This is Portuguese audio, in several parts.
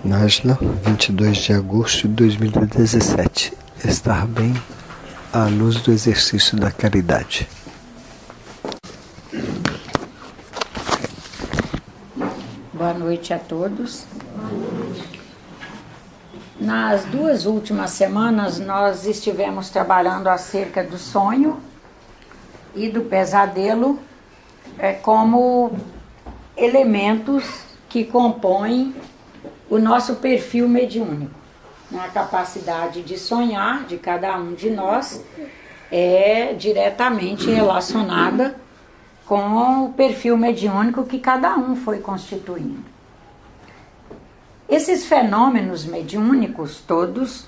Nájila, 22 de agosto de 2017. Estar bem à luz do exercício da caridade. Boa noite a todos. Nas duas últimas semanas nós estivemos trabalhando acerca do sonho e do pesadelo como elementos que compõem o nosso perfil mediúnico. A capacidade de sonhar de cada um de nós é diretamente relacionada com o perfil mediúnico que cada um foi constituindo. Esses fenômenos mediúnicos todos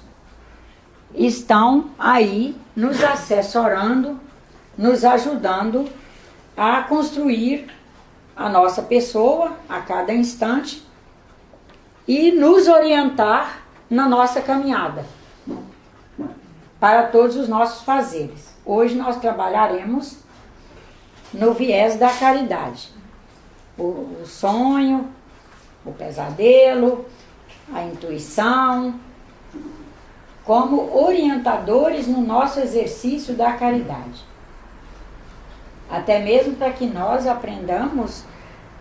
estão aí nos assessorando, nos ajudando a construir a nossa pessoa a cada instante e nos orientar na nossa caminhada para todos os nossos fazeres. Hoje nós trabalharemos no viés da caridade. O sonho, o pesadelo, a intuição, como orientadores no nosso exercício da caridade. Até mesmo para que nós aprendamos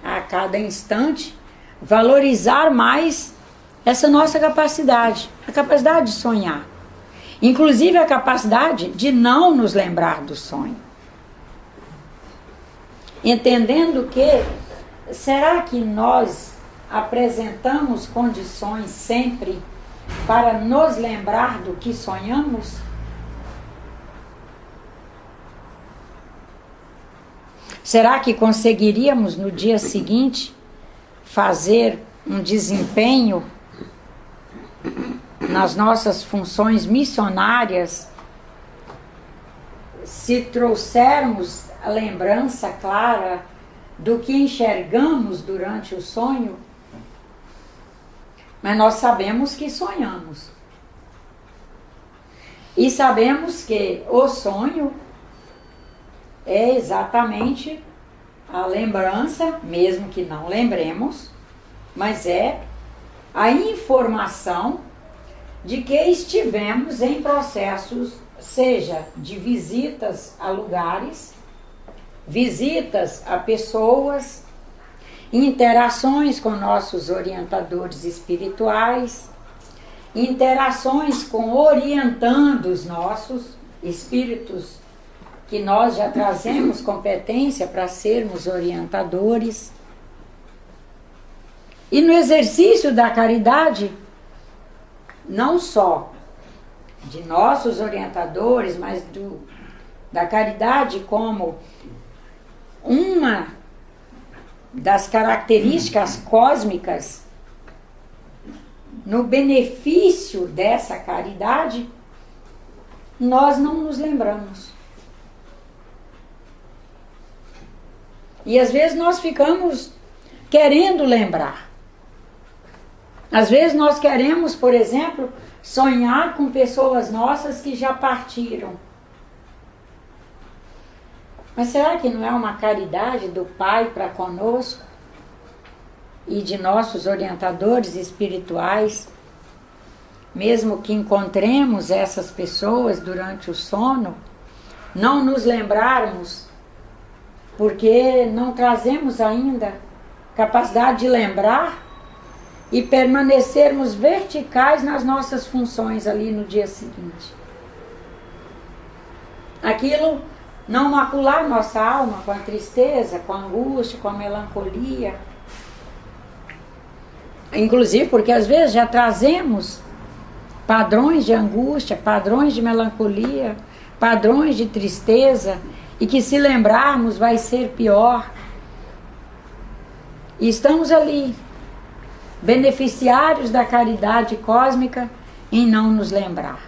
a cada instante valorizar mais essa nossa capacidade, a capacidade de sonhar. Inclusive a capacidade de não nos lembrar do sonho. Entendendo que, será que nós apresentamos condições sempre para nos lembrar do que sonhamos? Será que conseguiríamos no dia seguinte fazer um desempenho nas nossas funções missionárias se trouxermos a lembrança clara do que enxergamos durante o sonho? Mas nós sabemos que sonhamos. E sabemos que o sonho é exatamente a lembrança, mesmo que não lembremos, mas é a informação de que estivemos em processos, seja de visitas a lugares, visitas a pessoas, interações com nossos orientadores espirituais, interações com orientandos nossos, espíritos que nós já trazemos competência para sermos orientadores. E no exercício da caridade, não só de nossos orientadores, mas da caridade como uma das características cósmicas, no benefício dessa caridade, nós não nos lembramos. E às vezes nós ficamos querendo lembrar. Às vezes nós queremos, por exemplo, sonhar com pessoas nossas que já partiram. Mas será que não é uma caridade do Pai para conosco e de nossos orientadores espirituais, mesmo que encontremos essas pessoas durante o sono, não nos lembrarmos, porque não trazemos ainda capacidade de lembrar e permanecermos verticais nas nossas funções ali no dia seguinte? Aquilo não macular nossa alma com a tristeza, com a angústia, com a melancolia. Inclusive porque às vezes já trazemos padrões de angústia, padrões de melancolia, padrões de tristeza, e que se lembrarmos vai ser pior. E estamos ali, beneficiários da caridade cósmica, em não nos lembrar.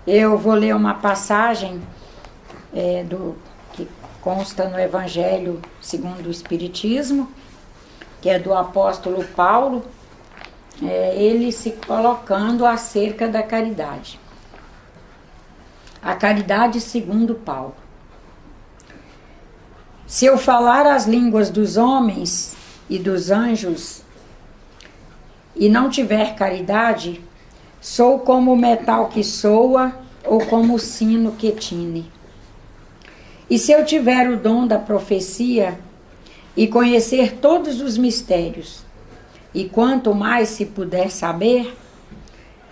Eu vou ler uma passagem que consta no Evangelho segundo o Espiritismo, que é do apóstolo Paulo, ele se colocando acerca da caridade. A caridade segundo Paulo. Se eu falar as línguas dos homens e dos anjos e não tiver caridade, sou como o metal que soa ou como o sino que tine. E se eu tiver o dom da profecia e conhecer todos os mistérios, e quanto mais se puder saber,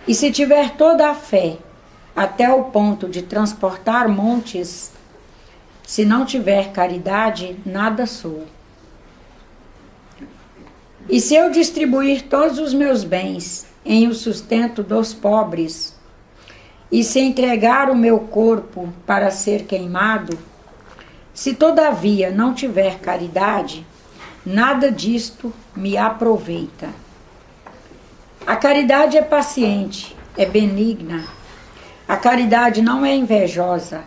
e se tiver toda a fé, até o ponto de transportar montes, se não tiver caridade, nada sou. E se eu distribuir todos os meus bens em o sustento dos pobres, e se entregar o meu corpo para ser queimado, se todavia não tiver caridade, nada disto me aproveita. A caridade é paciente, é benigna. A caridade não é invejosa.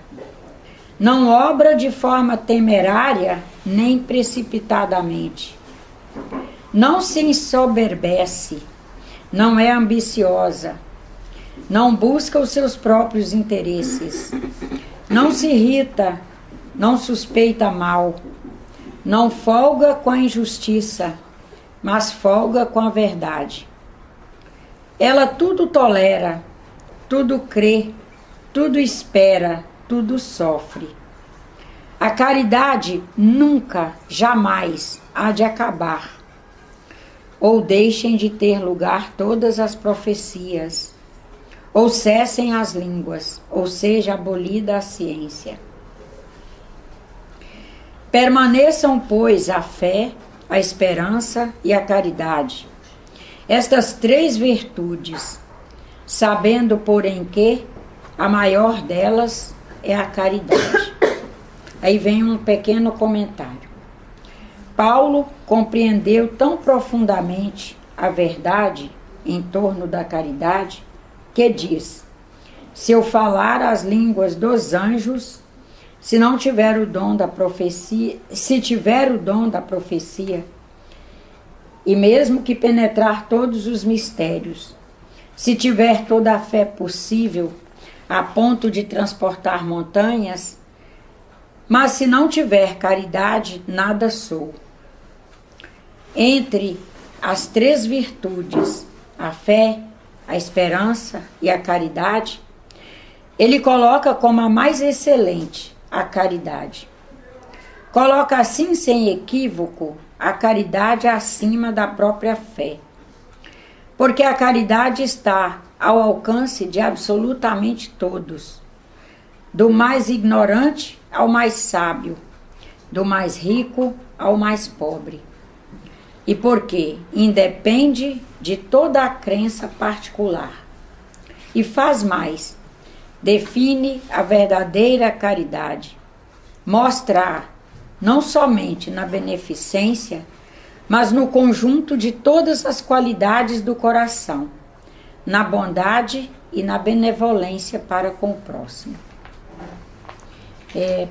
Não obra de forma temerária, nem precipitadamente. Não se ensoberbece, não é ambiciosa. Não busca os seus próprios interesses. Não se irrita, não suspeita mal. Não folga com a injustiça, mas folga com a verdade. Ela tudo tolera, tudo crê, tudo espera, tudo sofre. A caridade nunca, jamais há de acabar. Ou deixem de ter lugar todas as profecias, ou cessem as línguas, ou seja abolida a ciência. Permaneçam, pois, a fé, a esperança e a caridade. Estas três virtudes, sabendo, porém, que a maior delas é a caridade. Aí vem um pequeno comentário. Paulo compreendeu tão profundamente a verdade em torno da caridade que diz: se eu falar as línguas dos anjos, se não tiver o dom da profecia, se tiver o dom da profecia, e mesmo que penetrar todos os mistérios, se tiver toda a fé possível, a ponto de transportar montanhas, mas se não tiver caridade, nada sou. Entre as três virtudes, a fé, a esperança e a caridade, ele coloca como a mais excelente a caridade. Coloca assim, sem equívoco, a caridade acima da própria fé. Porque a caridade está ao alcance de absolutamente todos, do mais ignorante ao mais sábio, do mais rico ao mais pobre. E porque independe de toda a crença particular. E faz mais, define a verdadeira caridade, mostrar não somente na beneficência, mas no conjunto de todas as qualidades do coração, na bondade e na benevolência para com o próximo.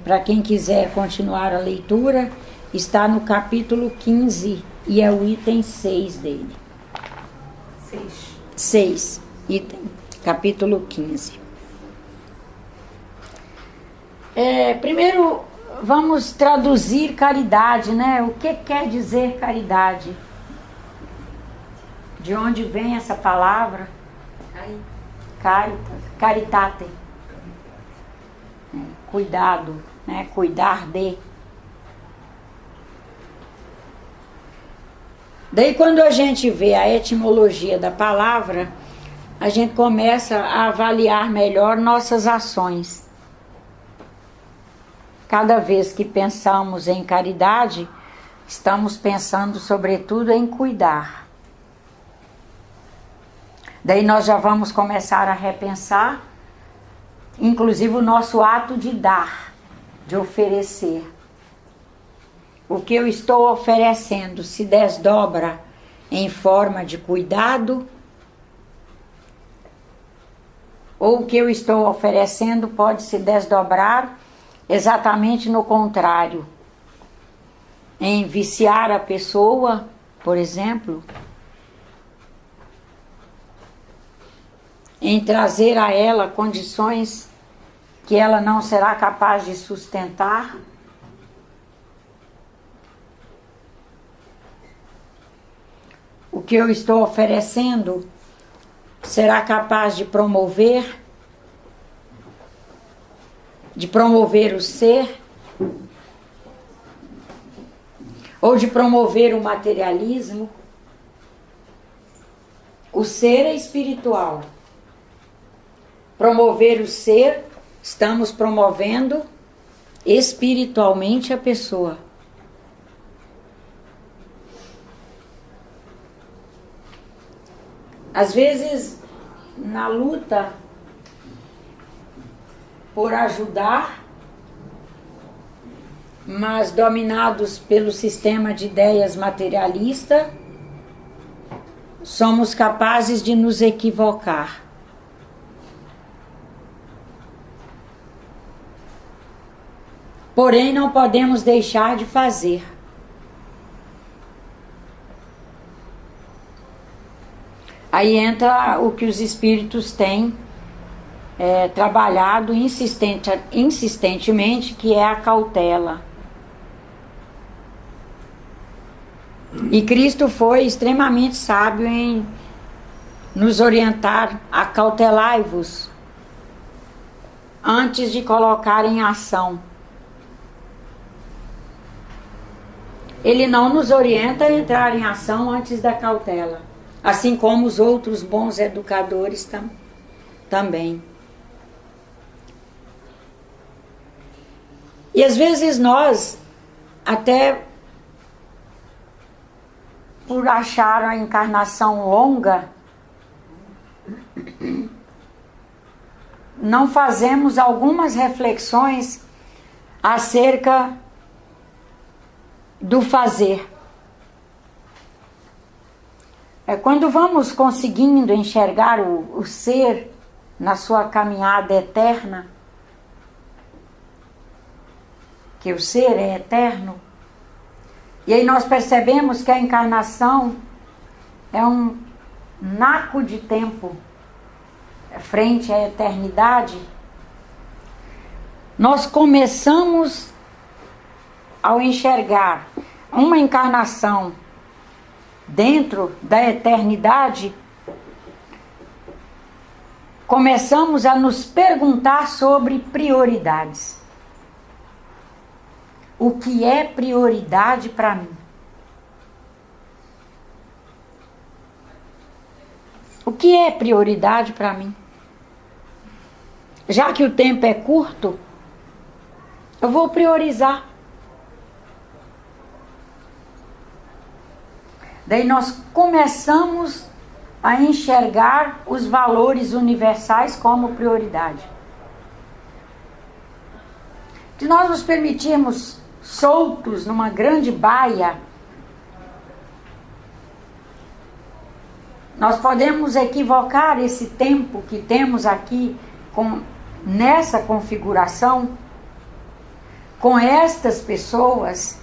Para quem quiser continuar a leitura, está no capítulo 15 e é o item 6 dele. 6, item, capítulo 15. Primeiro, vamos traduzir caridade, né? O que quer dizer caridade? De onde vem essa palavra? Caritate. Cuidado, né? Cuidar de. Daí, quando a gente vê a etimologia da palavra, a gente começa a avaliar melhor nossas ações. Cada vez que pensamos em caridade, estamos pensando sobretudo em cuidar. Daí nós já vamos começar a repensar, inclusive o nosso ato de dar, de oferecer. O que eu estou oferecendo se desdobra em forma de cuidado, ou o que eu estou oferecendo pode se desdobrar exatamente no contrário, em viciar a pessoa, por exemplo, em trazer a ela condições que ela não será capaz de sustentar. O que eu estou oferecendo será capaz de promover o ser, ou de promover o materialismo? O ser é espiritual. Promover o ser, estamos promovendo espiritualmente a pessoa. Às vezes, na luta por ajudar, mas dominados pelo sistema de ideias materialista, somos capazes de nos equivocar. Porém, não podemos deixar de fazer. Aí entra o que os espíritos têm trabalhado insistentemente, que é a cautela. E Cristo foi extremamente sábio em nos orientar: acautelai-vos antes de colocar em ação. Ele não nos orienta a entrar em ação antes da cautela, assim como os outros bons educadores também. E às vezes nós, até por achar a encarnação longa, não fazemos algumas reflexões acerca do fazer. Quando vamos conseguindo enxergar o ser na sua caminhada eterna, que o ser é eterno, e aí nós percebemos que a encarnação é um naco de tempo frente à eternidade, nós começamos, ao enxergar uma encarnação dentro da eternidade, começamos a nos perguntar sobre prioridades. O que é prioridade para mim? O que é prioridade para mim? Já que o tempo é curto, eu vou priorizar. Daí nós começamos a enxergar os valores universais como prioridade. Se nós nos permitirmos soltos numa grande baia, nós podemos equivocar esse tempo que temos aqui nessa configuração, com estas pessoas,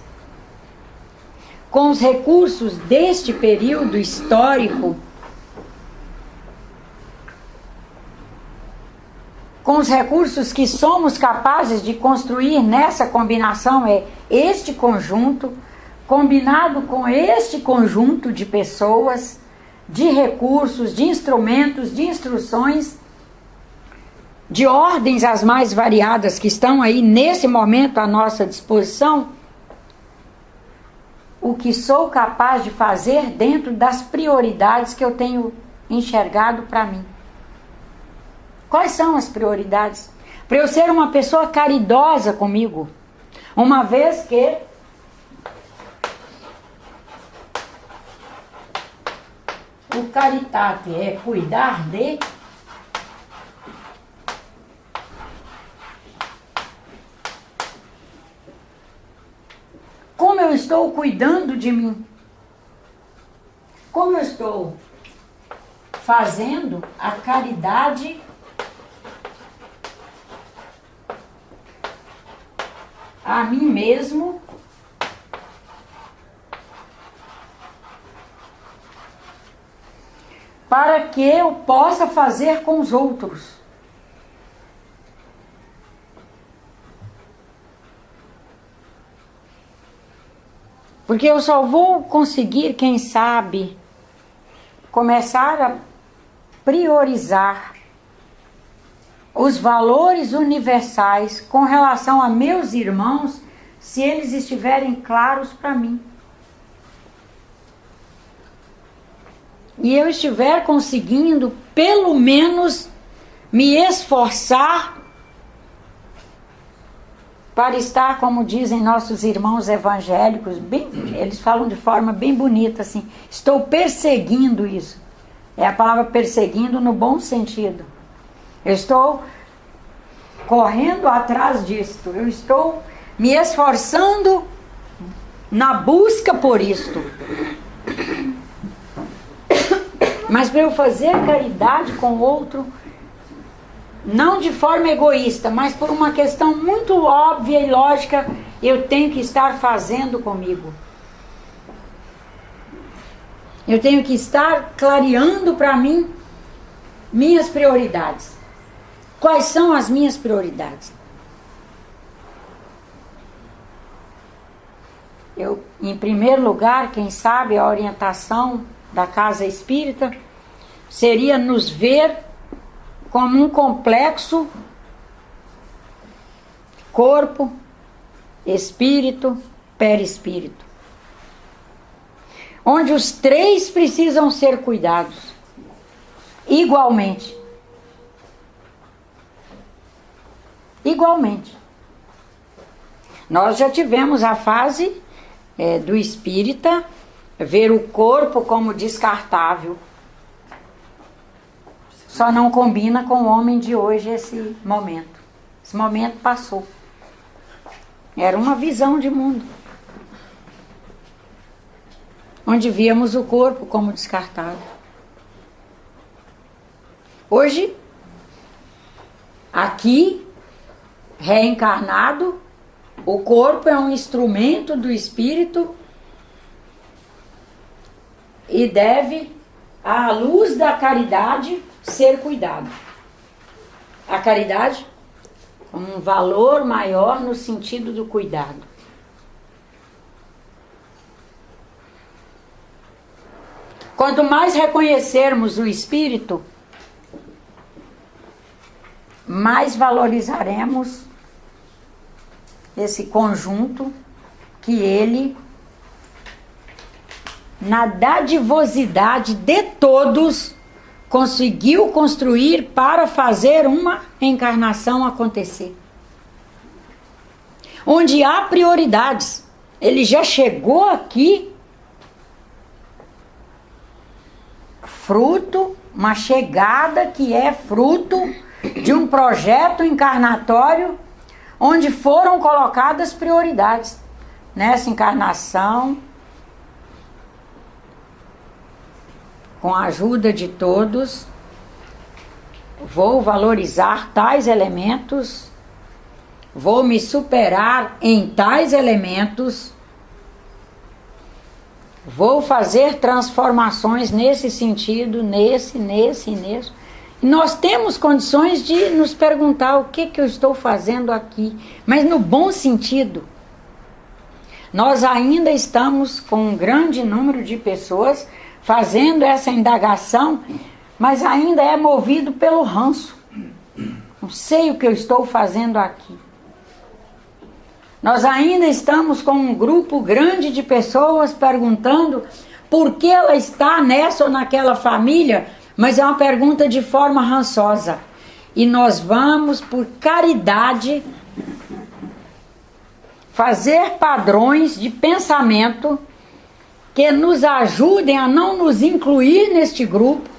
com os recursos deste período histórico, com os recursos que somos capazes de construir nessa combinação, este conjunto, combinado com este conjunto de pessoas, de recursos, de instrumentos, de instruções, de ordens as mais variadas que estão aí nesse momento à nossa disposição, o que sou capaz de fazer dentro das prioridades que eu tenho enxergado para mim. Quais são as prioridades? Para eu ser uma pessoa caridosa comigo, uma vez que o caritate é cuidar de, como eu estou cuidando de mim? Como eu estou fazendo a caridade a mim mesmo, para que eu possa fazer com os outros? Porque eu só vou conseguir, quem sabe, começar a priorizar os valores universais com relação a meus irmãos, se eles estiverem claros para mim. E eu estiver conseguindo, pelo menos, me esforçar para estar, como dizem nossos irmãos evangélicos, eles falam de forma bem bonita assim, estou perseguindo isso. É a palavra perseguindo no bom sentido. Eu estou correndo atrás disto, eu estou me esforçando na busca por isto. Mas para eu fazer caridade com o outro, não de forma egoísta, mas por uma questão muito óbvia e lógica, eu tenho que estar fazendo comigo. Eu tenho que estar clareando para mim minhas prioridades. Quais são as minhas prioridades? Eu, em primeiro lugar, quem sabe a orientação da casa espírita seria nos ver como um complexo corpo, espírito, perispírito, onde os três precisam ser cuidados igualmente. Igualmente. Nós já tivemos a fase do espírita ver o corpo como descartável. Só não combina com o homem de hoje esse momento. Esse momento passou. Era uma visão de mundo, onde víamos o corpo como descartável. Hoje, aqui, reencarnado, o corpo é um instrumento do espírito e deve, à luz da caridade, ser cuidado. A caridade como um valor maior no sentido do cuidado. Quanto mais reconhecermos o espírito, mais valorizaremos esse conjunto que ele, na dadivosidade de todos, conseguiu construir para fazer uma encarnação acontecer. Onde há prioridades. Ele já chegou aqui fruto, uma chegada que é fruto de um projeto encarnatório onde foram colocadas prioridades. Nessa encarnação, com a ajuda de todos, vou valorizar tais elementos, vou me superar em tais elementos, vou fazer transformações nesse sentido, nesse. E nós temos condições de nos perguntar o que eu estou fazendo aqui, mas no bom sentido. Nós ainda estamos com um grande número de pessoas fazendo essa indagação, mas ainda é movido pelo ranço. Não sei o que eu estou fazendo aqui. Nós ainda estamos com um grupo grande de pessoas perguntando por que ela está nessa ou naquela família, mas é uma pergunta de forma rançosa. E nós vamos, por caridade, fazer padrões de pensamento que nos ajudem a não nos incluir neste grupo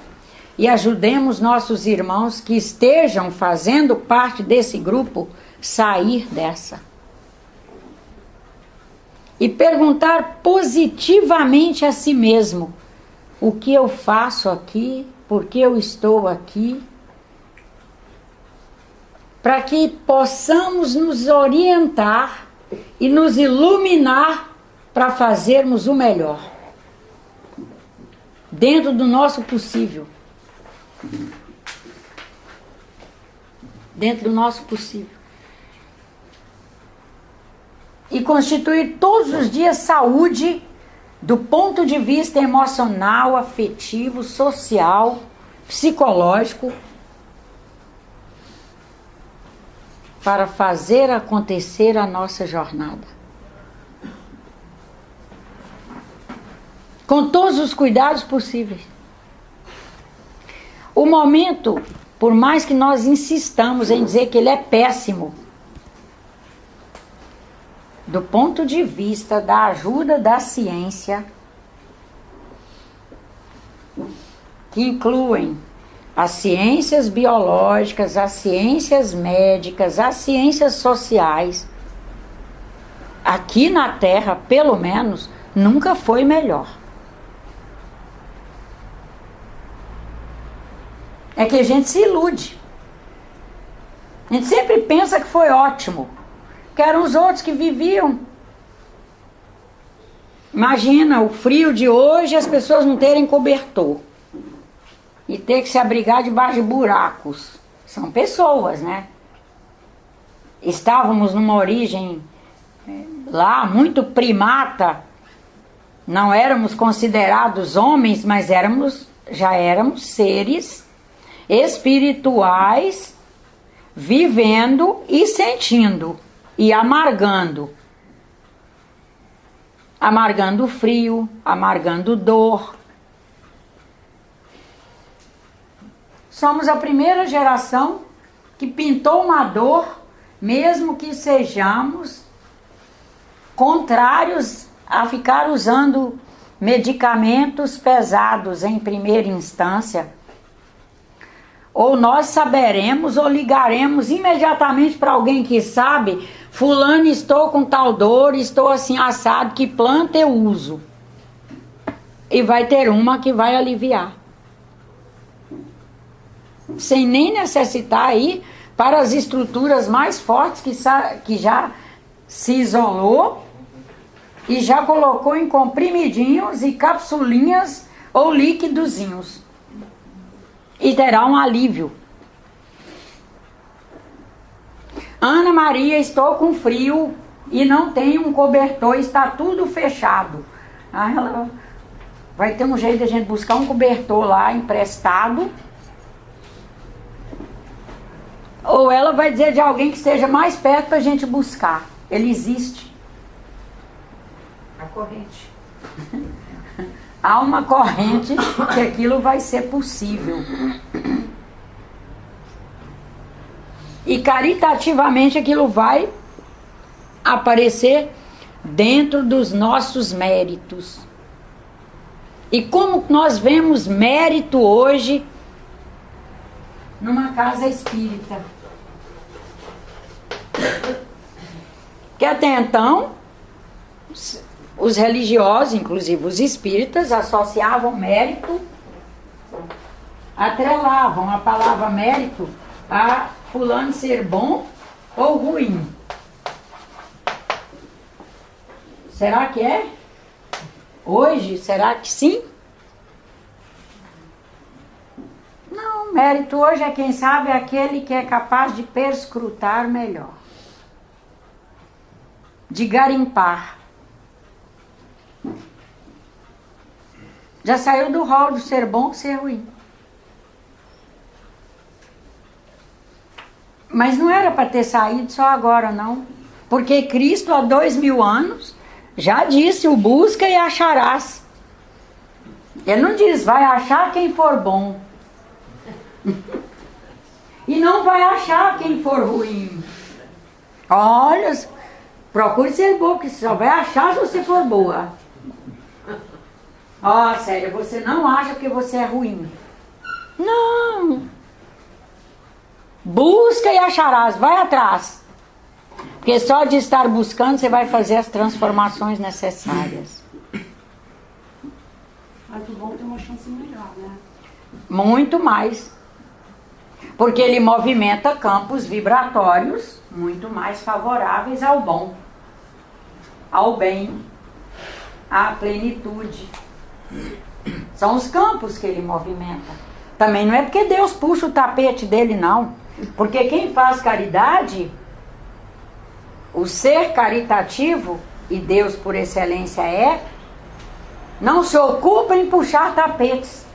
e ajudemos nossos irmãos que estejam fazendo parte desse grupo sair dessa. E perguntar positivamente a si mesmo: o que eu faço aqui? Por que eu estou aqui? Para que possamos nos orientar e nos iluminar para fazermos o melhor, dentro do nosso possível. Dentro do nosso possível. E constituir todos os dias saúde do ponto de vista emocional, afetivo, social, psicológico, para fazer acontecer a nossa jornada. Com todos os cuidados possíveis. O momento, por mais que nós insistamos em dizer que ele é péssimo, do ponto de vista da ajuda da ciência, que incluem as ciências biológicas, as ciências médicas, as ciências sociais, aqui na Terra, pelo menos, nunca foi melhor. É que a gente se ilude. A gente sempre pensa que foi ótimo, que eram os outros que viviam. Imagina o frio de hoje, as pessoas não terem cobertor e ter que se abrigar debaixo de buracos. São pessoas, né? Estávamos numa origem lá muito primata, não éramos considerados homens, mas já éramos seres espirituais, vivendo e sentindo e amargando frio, amargando dor. Somos a primeira geração que pintou uma dor, mesmo que sejamos contrários a ficar usando medicamentos pesados em primeira instância. Ou nós saberemos ou ligaremos imediatamente para alguém que sabe: fulano, estou com tal dor, estou assim assado, que planta eu uso? E vai ter uma que vai aliviar. Sem nem necessitar ir para as estruturas mais fortes que já se isolou e já colocou em comprimidinhos e capsulinhas ou líquidozinhos. E terá um alívio. Ana Maria, estou com frio e não tenho um cobertor, está tudo fechado. Aí ela vai ter um jeito de a gente buscar um cobertor lá emprestado. Ou ela vai dizer de alguém que esteja mais perto para a gente buscar. Ele existe. A corrente. Há uma corrente que aquilo vai ser possível. E caritativamente aquilo vai aparecer dentro dos nossos méritos. E como nós vemos mérito hoje numa casa espírita? Que até então os religiosos, inclusive os espíritas, associavam mérito, atrelavam a palavra mérito a fulano ser bom ou ruim. Será que é? Hoje, será que sim? Não, mérito hoje é, quem sabe, aquele que é capaz de perscrutar melhor, de garimpar. Já saiu do rol do ser bom, ser ruim. Mas não era para ter saído só agora, não. Porque Cristo, há 2000 anos, já disse: o busca e acharás. Ele não diz: vai achar quem for bom. E não vai achar quem for ruim. Olha, procure ser boa, porque você só vai achar se você for boa. Ó, sério, você não acha que você é ruim. Não. Busca e acharás, vai atrás. Porque só de estar buscando você vai fazer as transformações necessárias. Mas o bom tem uma chance melhor, né? Muito mais. Porque ele movimenta campos vibratórios muito mais favoráveis ao bom, ao bem, à plenitude. São os campos que ele movimenta. Também não é porque Deus puxa o tapete dele, não. Porque quem faz caridade, o ser caritativo, e Deus por excelência não se ocupa em puxar tapetes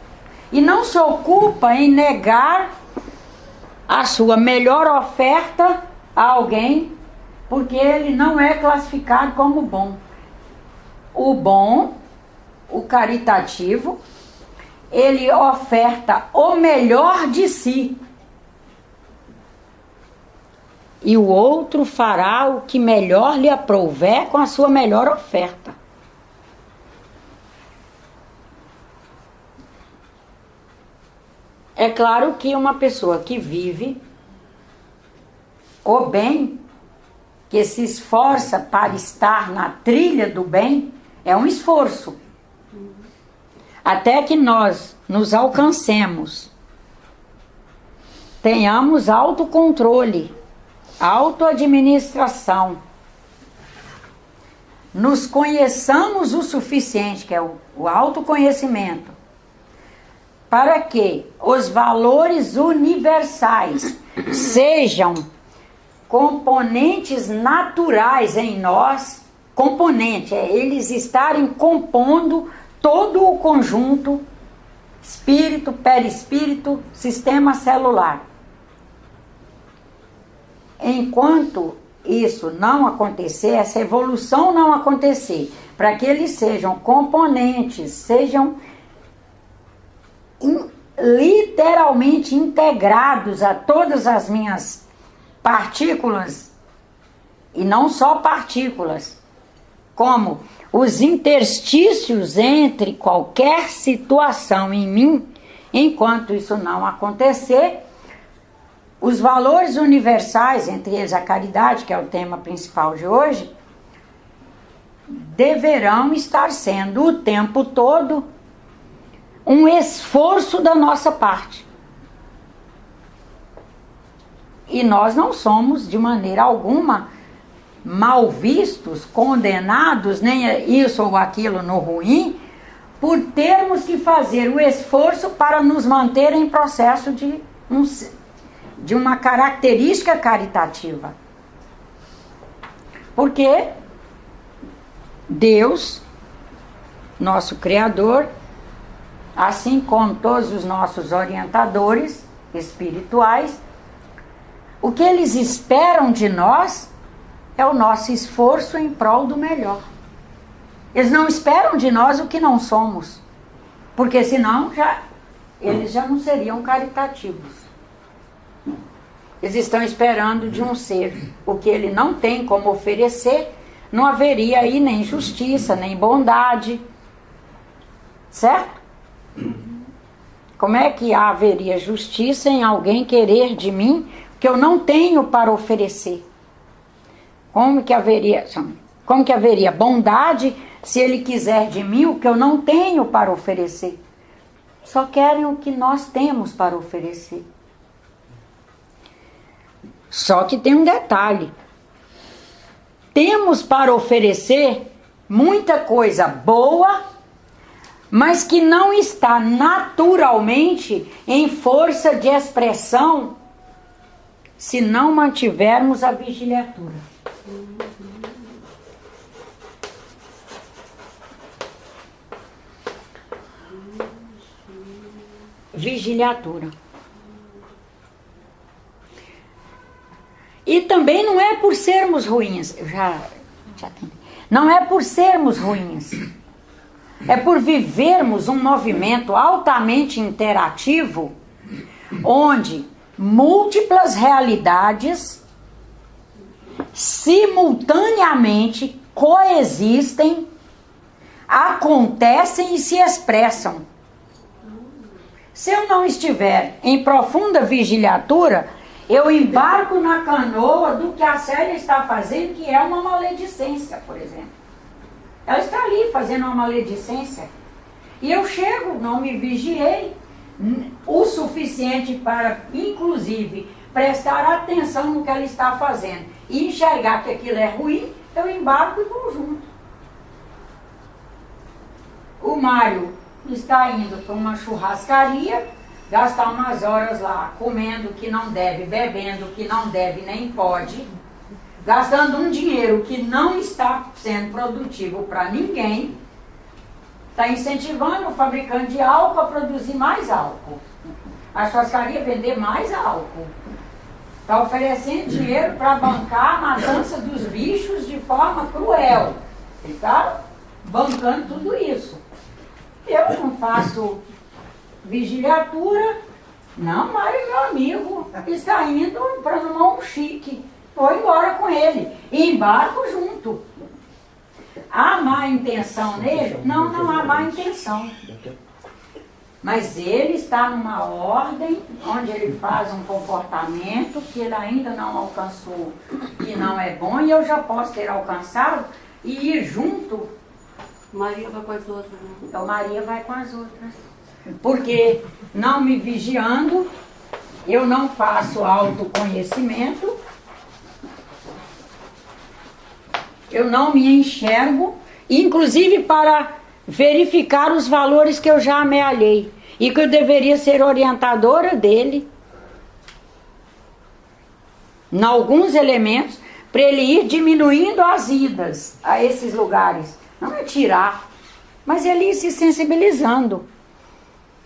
e não se ocupa em negar a sua melhor oferta a alguém, porque ele não é classificado como bom. O bom, o caritativo, ele oferta o melhor de si. E o outro fará o que melhor lhe aprouver com a sua melhor oferta. É claro que uma pessoa que vive o bem, que se esforça para estar na trilha do bem, é um esforço. Até que nós nos alcancemos, tenhamos autocontrole, autoadministração, nos conheçamos o suficiente, que é o autoconhecimento, para que os valores universais sejam componentes naturais em nós. Componente é eles estarem compondo todo o conjunto, espírito, perispírito, sistema celular. Enquanto isso não acontecer, essa evolução não acontecer, para que eles sejam componentes, sejam literalmente integrados a todas as minhas partículas, e não só partículas, como os interstícios entre qualquer situação em mim, enquanto isso não acontecer, os valores universais, entre eles a caridade, que é o tema principal de hoje, deverão estar sendo o tempo todo um esforço da nossa parte. E nós não somos, de maneira alguma, mal vistos, condenados, nem isso ou aquilo no ruim, por termos que fazer o esforço para nos manter em processo de uma característica caritativa. Porque Deus, nosso Criador, assim como todos os nossos orientadores espirituais, o que eles esperam de nós é o nosso esforço em prol do melhor. Eles não esperam de nós o que não somos, porque senão eles já não seriam caritativos. Eles estão esperando de um ser o que ele não tem como oferecer, não haveria aí nem justiça, nem bondade, certo? Como é que haveria justiça em alguém querer de mim que eu não tenho para oferecer? Como que haveria bondade se ele quiser de mim o que eu não tenho para oferecer? Só querem o que nós temos para oferecer. Só que tem um detalhe. Temos para oferecer muita coisa boa, mas que não está naturalmente em força de expressão se não mantivermos a vigiliatura. Vigiliatura. E também não é por sermos ruins, não é por sermos ruins, é por vivermos um movimento altamente interativo, onde múltiplas realidades simultaneamente coexistem, acontecem e se expressam. Se eu não estiver em profunda vigiliatura, eu embarco na canoa do que a Célia está fazendo, que é uma maledicência, por exemplo. Ela está ali fazendo uma maledicência. E eu chego, não me vigiei o suficiente para, inclusive, prestar atenção no que ela está fazendo e enxergar que aquilo é ruim, eu embarco e vou junto. O Mário está indo para uma churrascaria, gastar umas horas lá, comendo o que não deve, bebendo o que não deve nem pode, gastando um dinheiro que não está sendo produtivo para ninguém, está incentivando o fabricante de álcool a produzir mais álcool. A churrascaria vender mais álcool. Está oferecendo dinheiro para bancar a matança dos bichos de forma cruel. Ele está bancando tudo isso. Eu não faço vigiliatura. Não, Mário, meu amigo, está indo para tomar um chique. Vou embora com ele. E embarco junto. Há má intenção nele? Não, não há má intenção. Mas ele está numa ordem onde ele faz um comportamento que ele ainda não alcançou, que não é bom, e eu já posso ter alcançado e ir junto. Maria vai com as outras, né? Então Maria vai com as outras. Porque não me vigiando, eu não faço autoconhecimento, eu não me enxergo, inclusive para verificar os valores que eu já amealhei e que eu deveria ser orientadora dele em alguns elementos para ele ir diminuindo as idas a esses lugares. Não é tirar, mas ele ir se sensibilizando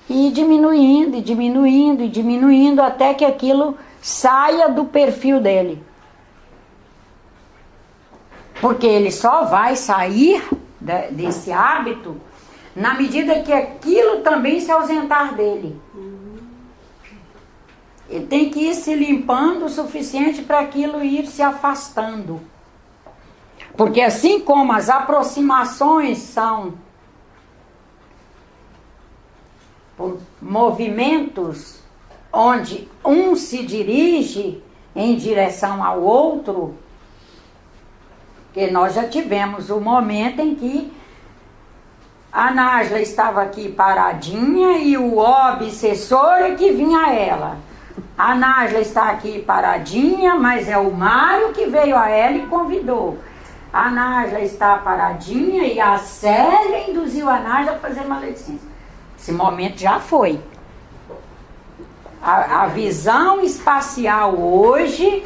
e diminuindo, e diminuindo, e diminuindo até que aquilo saia do perfil dele. Porque ele só vai sair desse hábito na medida que aquilo também se ausentar dele. Ele tem que ir se limpando o suficiente para aquilo ir se afastando. Porque assim como as aproximações são por movimentos onde um se dirige em direção ao outro, que nós já tivemos o momento em que a Nájila estava aqui paradinha e o obsessor é que vinha a ela. A Nájila está aqui paradinha, mas é o Mário que veio a ela e convidou. A Nájila está paradinha e a Célia induziu a Nájila a fazer maledicência. Esse momento já foi. A visão espacial hoje,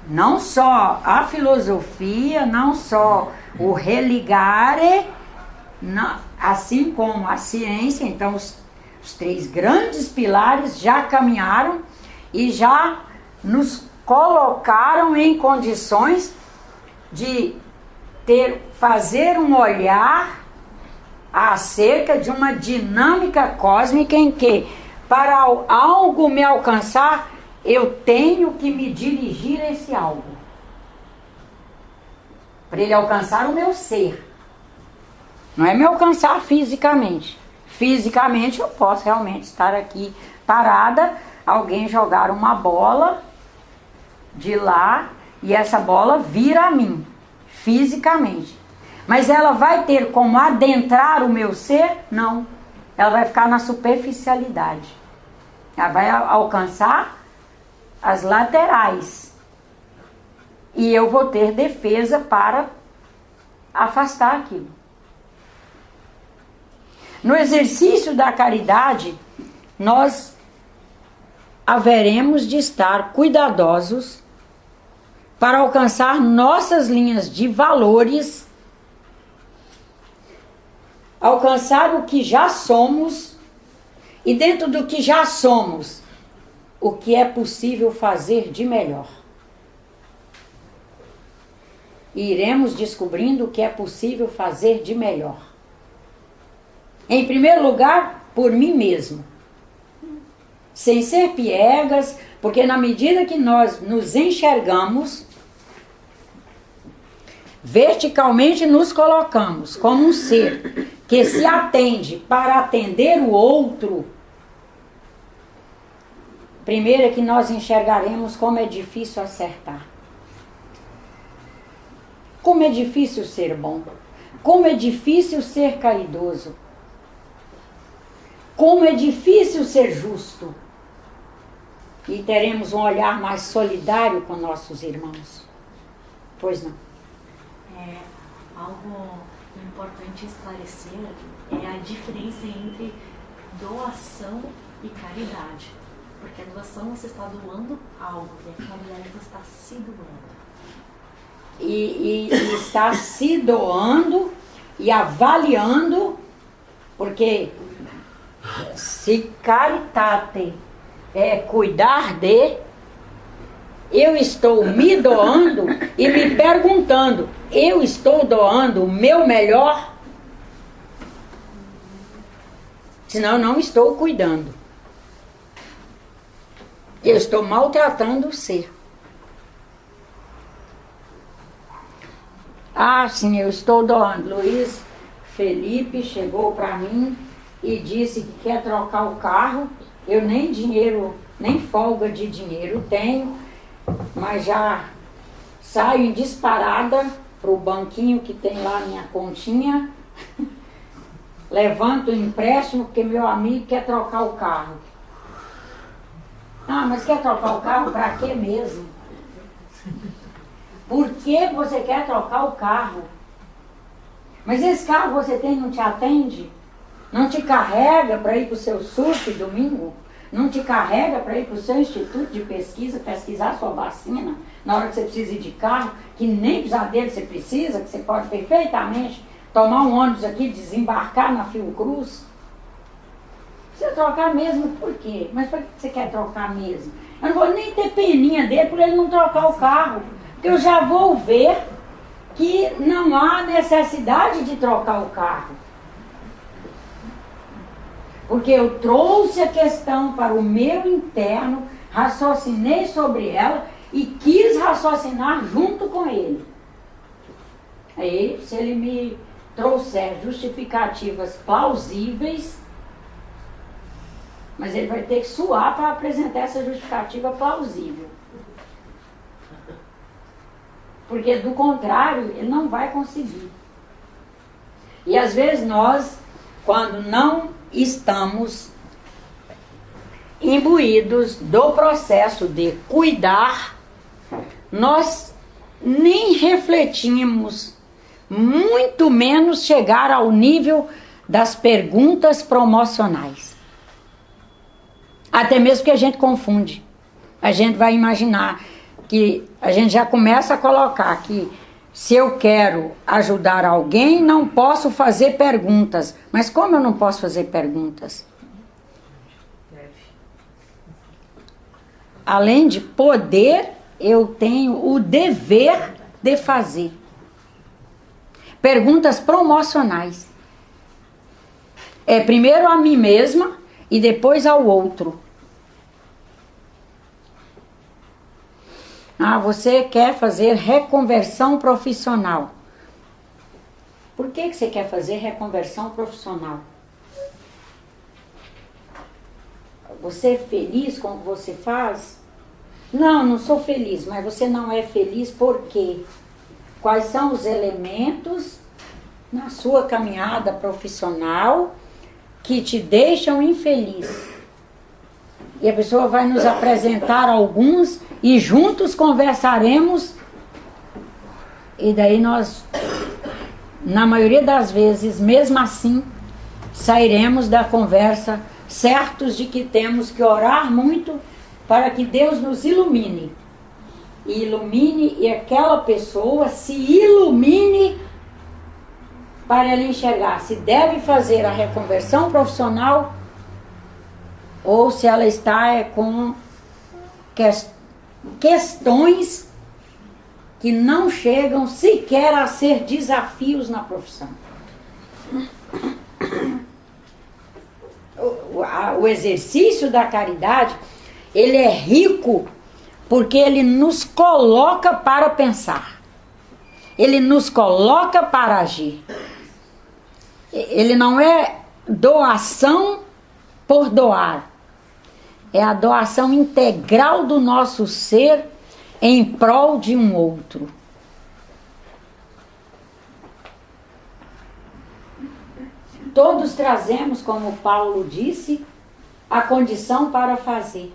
não só a filosofia, não só o religare, assim como a ciência, então os três grandes pilares já caminharam e já nos colocaram em condições de fazer um olhar acerca de uma dinâmica cósmica em que, para algo me alcançar, eu tenho que me dirigir a esse algo. Para ele alcançar o meu ser. Não é me alcançar fisicamente. Fisicamente eu posso realmente estar aqui parada, alguém jogar uma bola de lá e essa bola vir a mim, fisicamente. Mas ela vai ter como adentrar o meu ser? Não. Ela vai ficar na superficialidade. Ela vai alcançar as laterais. E eu vou ter defesa para afastar aquilo. No exercício da caridade, nós haveremos de estar cuidadosos para alcançar nossas linhas de valores, alcançar o que já somos e dentro do que já somos, o que é possível fazer de melhor. E iremos descobrindo o que é possível fazer de melhor. Em primeiro lugar, por mim mesmo. Sem ser piegas, porque na medida que nós nos enxergamos, verticalmente nos colocamos como um ser que se atende para atender o outro. Primeiro é que nós enxergaremos como é difícil acertar. Como é difícil ser bom. Como é difícil ser caridoso. Como é difícil ser justo. E teremos um olhar mais solidário com nossos irmãos. Pois não? Algo importante esclarecer é a diferença entre doação e caridade. Porque a doação você está doando algo, e a caridade você está se doando. E está se doando e avaliando, porque se caritate é cuidar de, eu estou me doando e me perguntando, eu estou doando o meu melhor? Senão eu não estou cuidando. Eu estou maltratando o ser. Ah, sim, eu estou doando. Luiz Felipe chegou para mim e disse que quer trocar o carro. Eu nem dinheiro, nem folga de dinheiro tenho, mas já saio em disparada para o banquinho que tem lá minha continha, levanto o empréstimo porque meu amigo quer trocar o carro. Ah, mas quer trocar o carro para quê mesmo? Por que você quer trocar o carro? Mas esse carro você tem não te atende? Não te carrega para ir para o seu surf domingo? Não te carrega para ir para o seu instituto de pesquisa, pesquisar sua vacina, na hora que você precisa ir de carro, que nem precisar dele você precisa, que você pode perfeitamente tomar um ônibus aqui, desembarcar na Fiocruz? Você trocar mesmo por quê? Mas por que você quer trocar mesmo? Eu não vou nem ter peninha dele por ele não trocar o carro, porque eu já vou ver que não há necessidade de trocar o carro. Porque eu trouxe a questão para o meu interno, raciocinei sobre ela e quis raciocinar junto com ele. Aí, se ele me trouxer justificativas plausíveis, mas ele vai ter que suar para apresentar essa justificativa plausível. Porque, do contrário, ele não vai conseguir. E, às vezes, nós, quando não estamos imbuídos do processo de cuidar, nós nem refletimos, muito menos chegar ao nível das perguntas promocionais. Até mesmo que a gente confunde. A gente vai imaginar que a gente já começa a colocar que se eu quero ajudar alguém, não posso fazer perguntas. Mas como eu não posso fazer perguntas? Além de poder, eu tenho o dever de fazer. Perguntas promocionais. É primeiro a mim mesma e depois ao outro. Ah, você quer fazer reconversão profissional. Por que você quer fazer reconversão profissional? Você é feliz com o que você faz? Não, não sou feliz, mas você não é feliz por quê? Quais são os elementos na sua caminhada profissional que te deixam infeliz? E a pessoa vai nos apresentar alguns e juntos conversaremos. E daí nós, na maioria das vezes, mesmo assim, sairemos da conversa certos de que temos que orar muito para que Deus nos ilumine. E ilumine e aquela pessoa se ilumine para ela enxergar se deve fazer a reconversão profissional ou se ela está com questões que não chegam sequer a ser desafios na profissão. O exercício da caridade, ele é rico porque ele nos coloca para pensar. Ele nos coloca para agir. Ele não é doação por doar. É a doação integral do nosso ser em prol de um outro. Todos trazemos, como Paulo disse, a condição para fazer.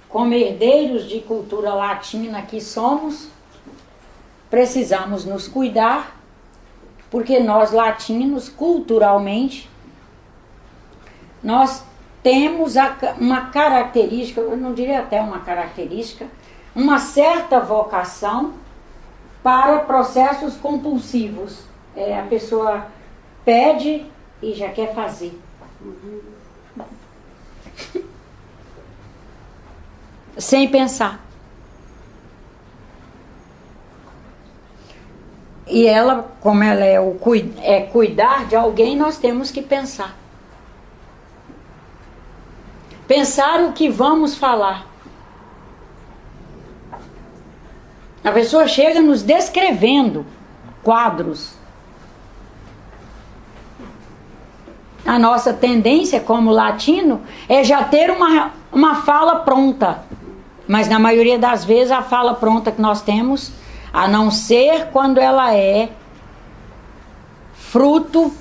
Como herdeiros de cultura latina que somos, precisamos nos cuidar, porque nós latinos, culturalmente, nós temos uma característica, eu não diria até uma característica, uma certa vocação para processos compulsivos. A pessoa pede e já quer fazer. Sem pensar. E ela, como ela é cuidar de alguém, nós temos que pensar. Pensar o que vamos falar. A pessoa chega nos descrevendo quadros. A nossa tendência como latino é já ter uma fala pronta. Mas na maioria das vezes a fala pronta que nós temos, a não ser quando ela é fruto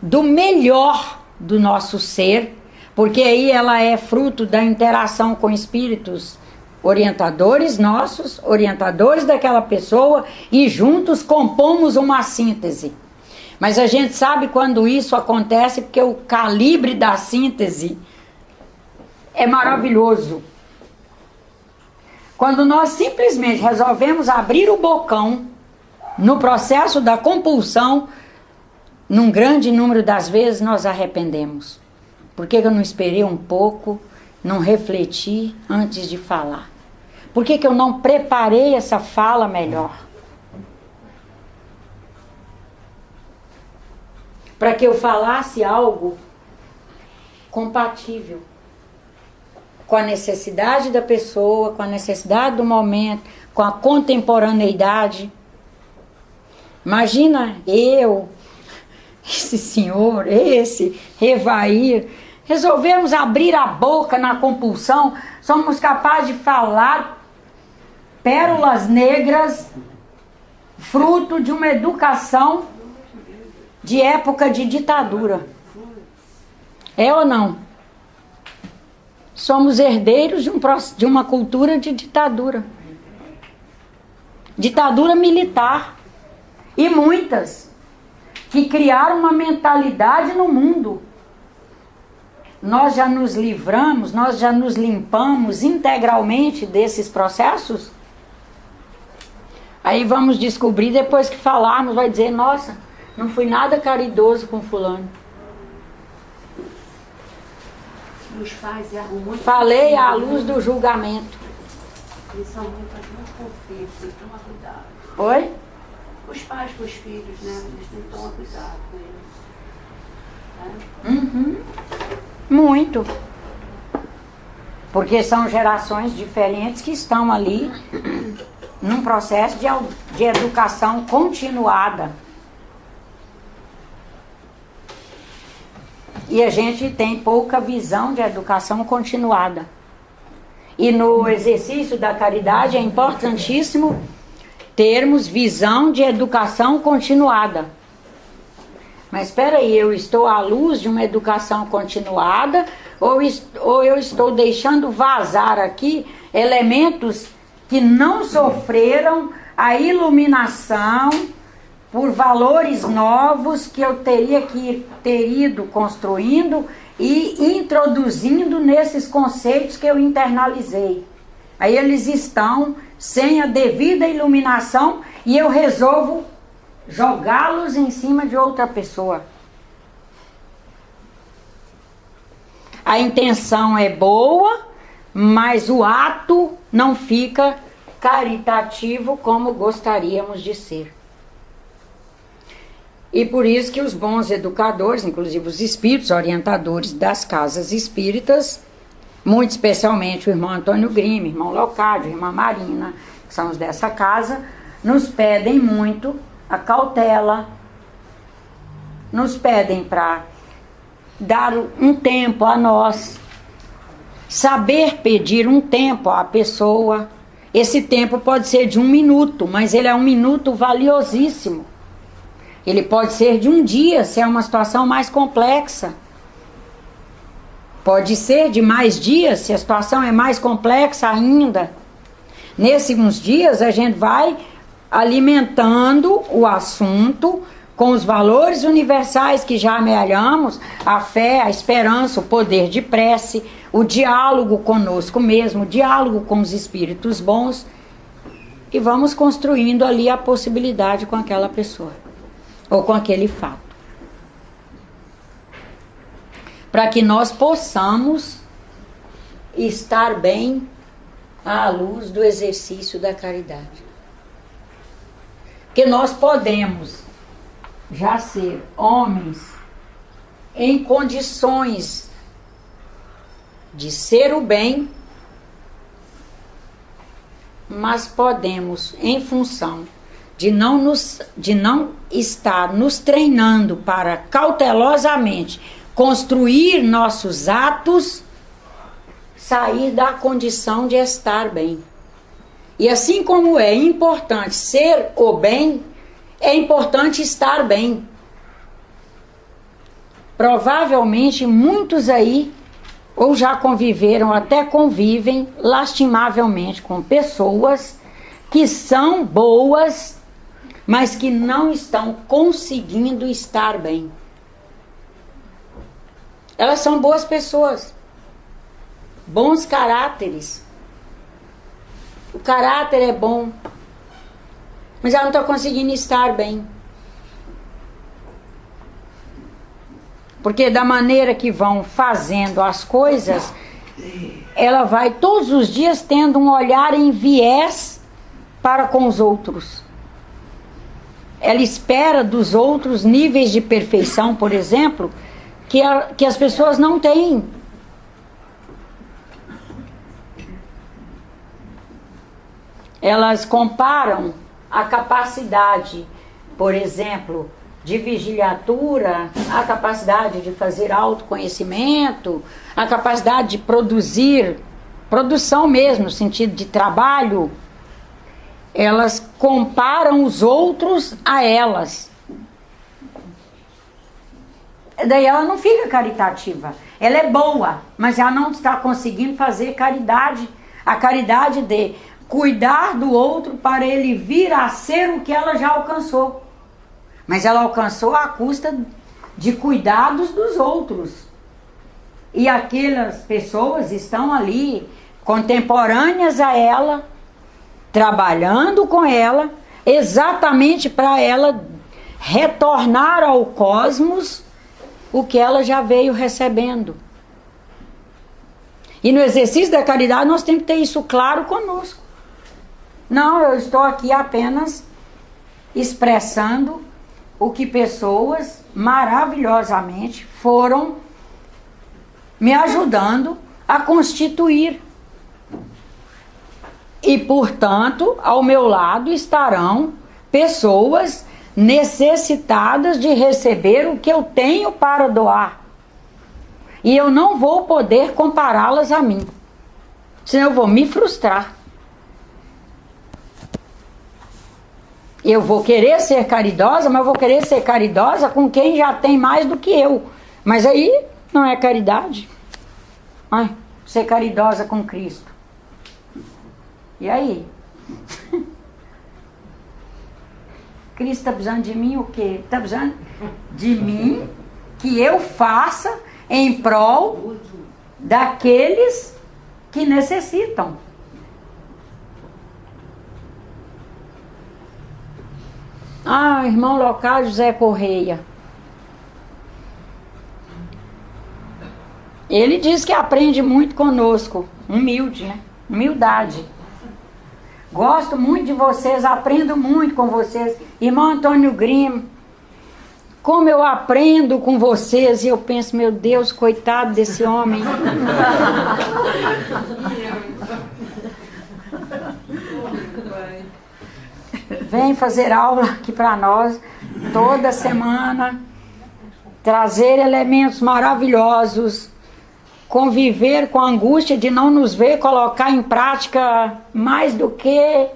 do melhor do nosso ser, porque aí ela é fruto da interação com espíritos orientadores nossos, orientadores daquela pessoa, e juntos compomos uma síntese. Mas a gente sabe quando isso acontece porque o calibre da síntese é maravilhoso. Quando nós simplesmente resolvemos abrir o bocão no processo da compulsão, num grande número das vezes nós arrependemos. Por que eu não esperei um pouco, não refleti antes de falar? Por que eu não preparei essa fala melhor? Para que eu falasse algo compatível com a necessidade da pessoa, com a necessidade do momento, com a contemporaneidade. Imagina esse senhor, esse Revair, resolvemos abrir a boca na compulsão, somos capazes de falar pérolas negras, fruto de uma educação de época de ditadura. É ou não? Somos herdeiros de uma cultura de ditadura. Ditadura militar. E muitas que criaram uma mentalidade no mundo. Nós já nos livramos, nós já nos limpamos integralmente desses processos? Aí vamos descobrir, depois que falarmos, vai dizer, nossa, não fui nada caridoso com fulano. Os pais erram muito. Falei à luz do julgamento. Eles são muito conflitos, tem que tomar cuidado. Oi? Os pais com os filhos, né? Eles têm que tomar cuidado com eles. Uhum. Muito. Porque são gerações diferentes que estão ali num processo de educação continuada. E a gente tem pouca visão de educação continuada. E no exercício da caridade é importantíssimo termos visão de educação continuada. Mas espera aí, eu estou à luz de uma educação continuada ou eu estou deixando vazar aqui elementos que não sofreram a iluminação por valores novos que eu teria que ter ido construindo e introduzindo nesses conceitos que eu internalizei. Aí eles estão sem a devida iluminação e eu resolvo jogá-los em cima de outra pessoa. A intenção é boa, mas o ato não fica caritativo como gostaríamos de ser. E por isso que os bons educadores, inclusive os espíritos orientadores das casas espíritas, muito especialmente o irmão Antônio Grima, o irmão Leocádio, a irmã Marina, que são os dessa casa, nos pedem muito a cautela, nos pedem para dar um tempo a nós, saber pedir um tempo à pessoa. Esse tempo pode ser de 1 minuto, mas ele é 1 minuto valiosíssimo. Ele pode ser de 1 dia, se é uma situação mais complexa. Pode ser de mais dias, se a situação é mais complexa ainda. Nesses dias a gente vai alimentando o assunto com os valores universais que já amealhamos, a fé, a esperança, o poder de prece, o diálogo conosco mesmo, o diálogo com os espíritos bons. e vamos construindo ali a possibilidade com aquela pessoa, ou com aquele fato. Para que nós possamos estar bem à luz do exercício da caridade. Porque nós podemos já ser homens em condições de ser o bem, mas podemos, em função de não estar nos treinando para cautelosamente construir nossos atos, sair da condição de estar bem. E assim como é importante ser o bem, é importante estar bem. Provavelmente muitos aí ou já conviveram, até convivem lastimavelmente com pessoas que são boas, mas que não estão conseguindo estar bem. Elas são boas pessoas, bons caráteres. O caráter é bom, mas ela não está conseguindo estar bem. Porque da maneira que vão fazendo as coisas, ela vai todos os dias tendo um olhar em viés para com os outros. Ela espera dos outros níveis de perfeição, por exemplo, que as pessoas não têm. Elas comparam a capacidade, por exemplo, de vigiliatura, a capacidade de fazer autoconhecimento, a capacidade de produção mesmo, no sentido de trabalho. Elas comparam os outros a elas. Daí ela não fica caritativa. Ela é boa, mas ela não está conseguindo fazer caridade. A caridade de cuidar do outro para ele vir a ser o que ela já alcançou. Mas ela alcançou à custa de cuidados dos outros. E aquelas pessoas estão ali, contemporâneas a ela, trabalhando com ela, exatamente para ela retornar ao cosmos o que ela já veio recebendo. E no exercício da caridade nós temos que ter isso claro conosco. Não, eu estou aqui apenas expressando o que pessoas maravilhosamente foram me ajudando a constituir. E, portanto, ao meu lado estarão pessoas necessitadas de receber o que eu tenho para doar. E eu não vou poder compará-las a mim, senão eu vou me frustrar. Eu vou querer ser caridosa, mas eu vou querer ser caridosa com quem já tem mais do que eu. Mas aí não é caridade. Ai, ser caridosa com Cristo. E aí? Cristo está precisando de mim o quê? Está precisando de mim que eu faça em prol daqueles que necessitam. Ah, irmão local José Correia. Ele diz que aprende muito conosco. Humilde, né? Humildade. Gosto muito de vocês, aprendo muito com vocês. Irmão Antônio Grimo, como eu aprendo com vocês. E eu penso, meu Deus, coitado desse homem. Vem fazer aula aqui para nós toda semana, trazer elementos maravilhosos, conviver com a angústia de não nos ver colocar em prática mais do que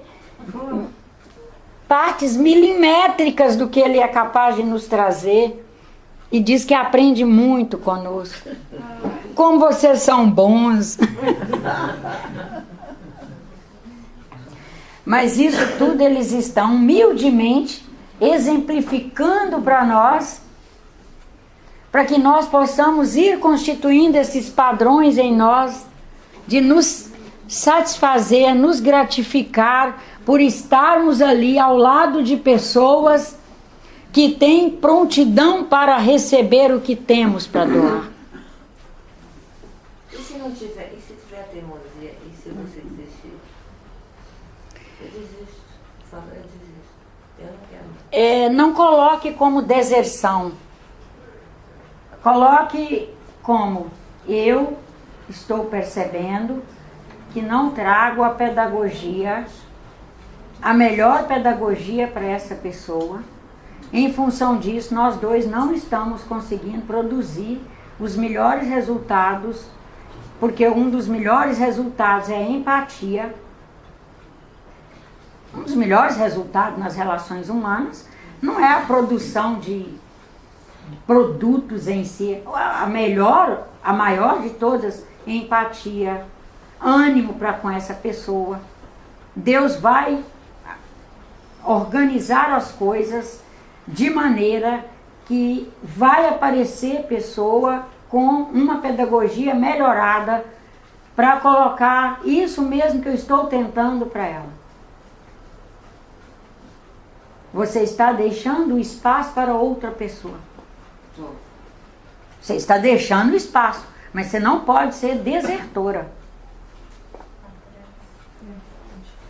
partes milimétricas do que ele é capaz de nos trazer. E diz que aprende muito conosco. Como vocês são bons. Mas isso tudo eles estão humildemente exemplificando para nós, para que nós possamos ir constituindo esses padrões em nós, de nos satisfazer, nos gratificar por estarmos ali ao lado de pessoas que têm prontidão para receber o que temos para doar. E se não tiver, e se tiver teimosia, e se você desistir? Eu desisto, Sandra, eu desisto. Eu não quero. Não coloque como deserção. Coloque como: eu estou percebendo que não trago a pedagogia, a melhor pedagogia para essa pessoa. Em função disso, nós dois não estamos conseguindo produzir os melhores resultados, porque um dos melhores resultados é a empatia. Um dos melhores resultados nas relações humanas não é a produção de produtos em si. A maior de todas é empatia, ânimo para com essa pessoa. Deus vai organizar as coisas de maneira que vai aparecer pessoa com uma pedagogia melhorada para colocar isso mesmo que eu estou tentando para ela. Você está deixando o espaço para outra pessoa. Você está deixando o espaço, mas você não pode ser desertora.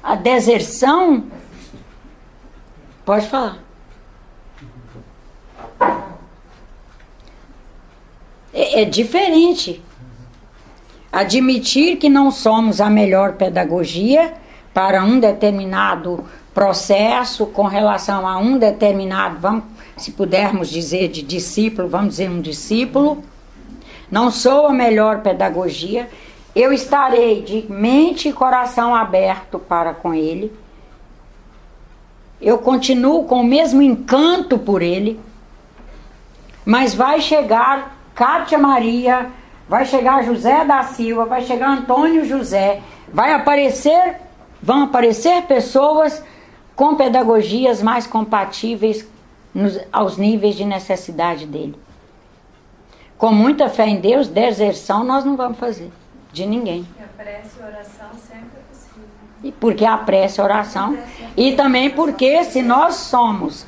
A deserção... Pode falar. É diferente. Admitir que não somos a melhor pedagogia para um determinado processo com relação a um determinado, se pudermos dizer de discípulo, vamos dizer um discípulo. Não sou a melhor pedagogia. Eu estarei de mente e coração aberto para com ele. Eu continuo com o mesmo encanto por ele. Mas vai chegar Cátia Maria, vai chegar José da Silva, vai chegar Antônio José, vão aparecer pessoas com pedagogias mais compatíveis aos níveis de necessidade dele. Com muita fé em Deus, deserção nós não vamos fazer de ninguém. E a prece e a oração sempre é possível. E porque a prece e a oração, e também porque se nós somos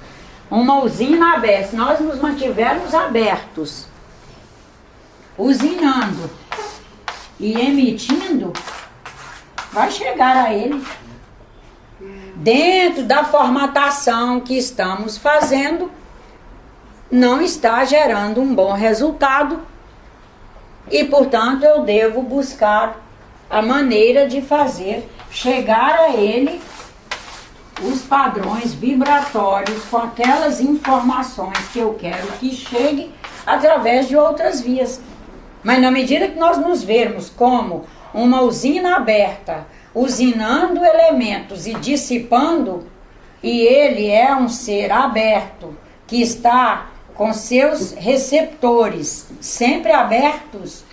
uma usina aberta, se nós nos mantivermos abertos, usinando e emitindo, vai chegar a ele. Dentro da formatação que estamos fazendo, não está gerando um bom resultado e, portanto, eu devo buscar a maneira de fazer chegar a ele os padrões vibratórios com aquelas informações que eu quero que chegue através de outras vias. Mas na medida que nós nos vermos como uma usina aberta, usinando elementos e dissipando, e ele é um ser aberto, que está com seus receptores sempre abertos,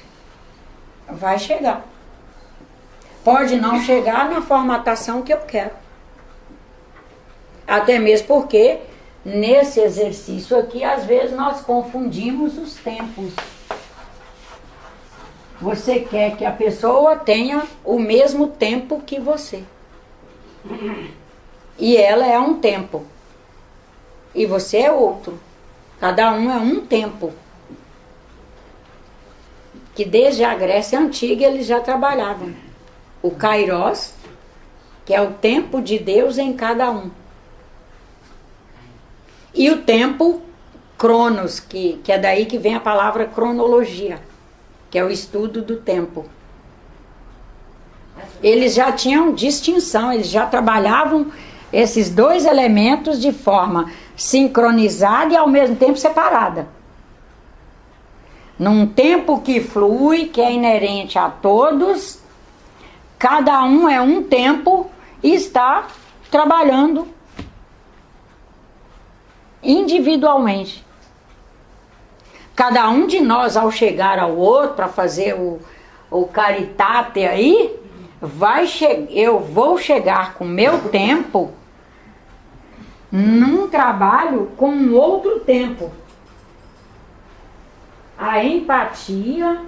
vai chegar. Pode não chegar na formatação que eu quero. Até mesmo porque, nesse exercício aqui, às vezes nós confundimos os tempos. Você quer que a pessoa tenha o mesmo tempo que você. E ela é um tempo. E você é outro. Cada um é um tempo. Que desde a Grécia Antiga eles já trabalhavam. O Kairos, que é o tempo de Deus em cada um. E o tempo Cronos, que é daí que vem a palavra cronologia, que é o estudo do tempo. Eles já tinham distinção, eles já trabalhavam esses dois elementos de forma sincronizada e ao mesmo tempo separada. Num tempo que flui, que é inerente a todos, cada um é um tempo e está trabalhando individualmente. Cada um de nós, ao chegar ao outro, para fazer o caritate aí, eu vou chegar com o meu tempo num trabalho com um outro tempo. A empatia,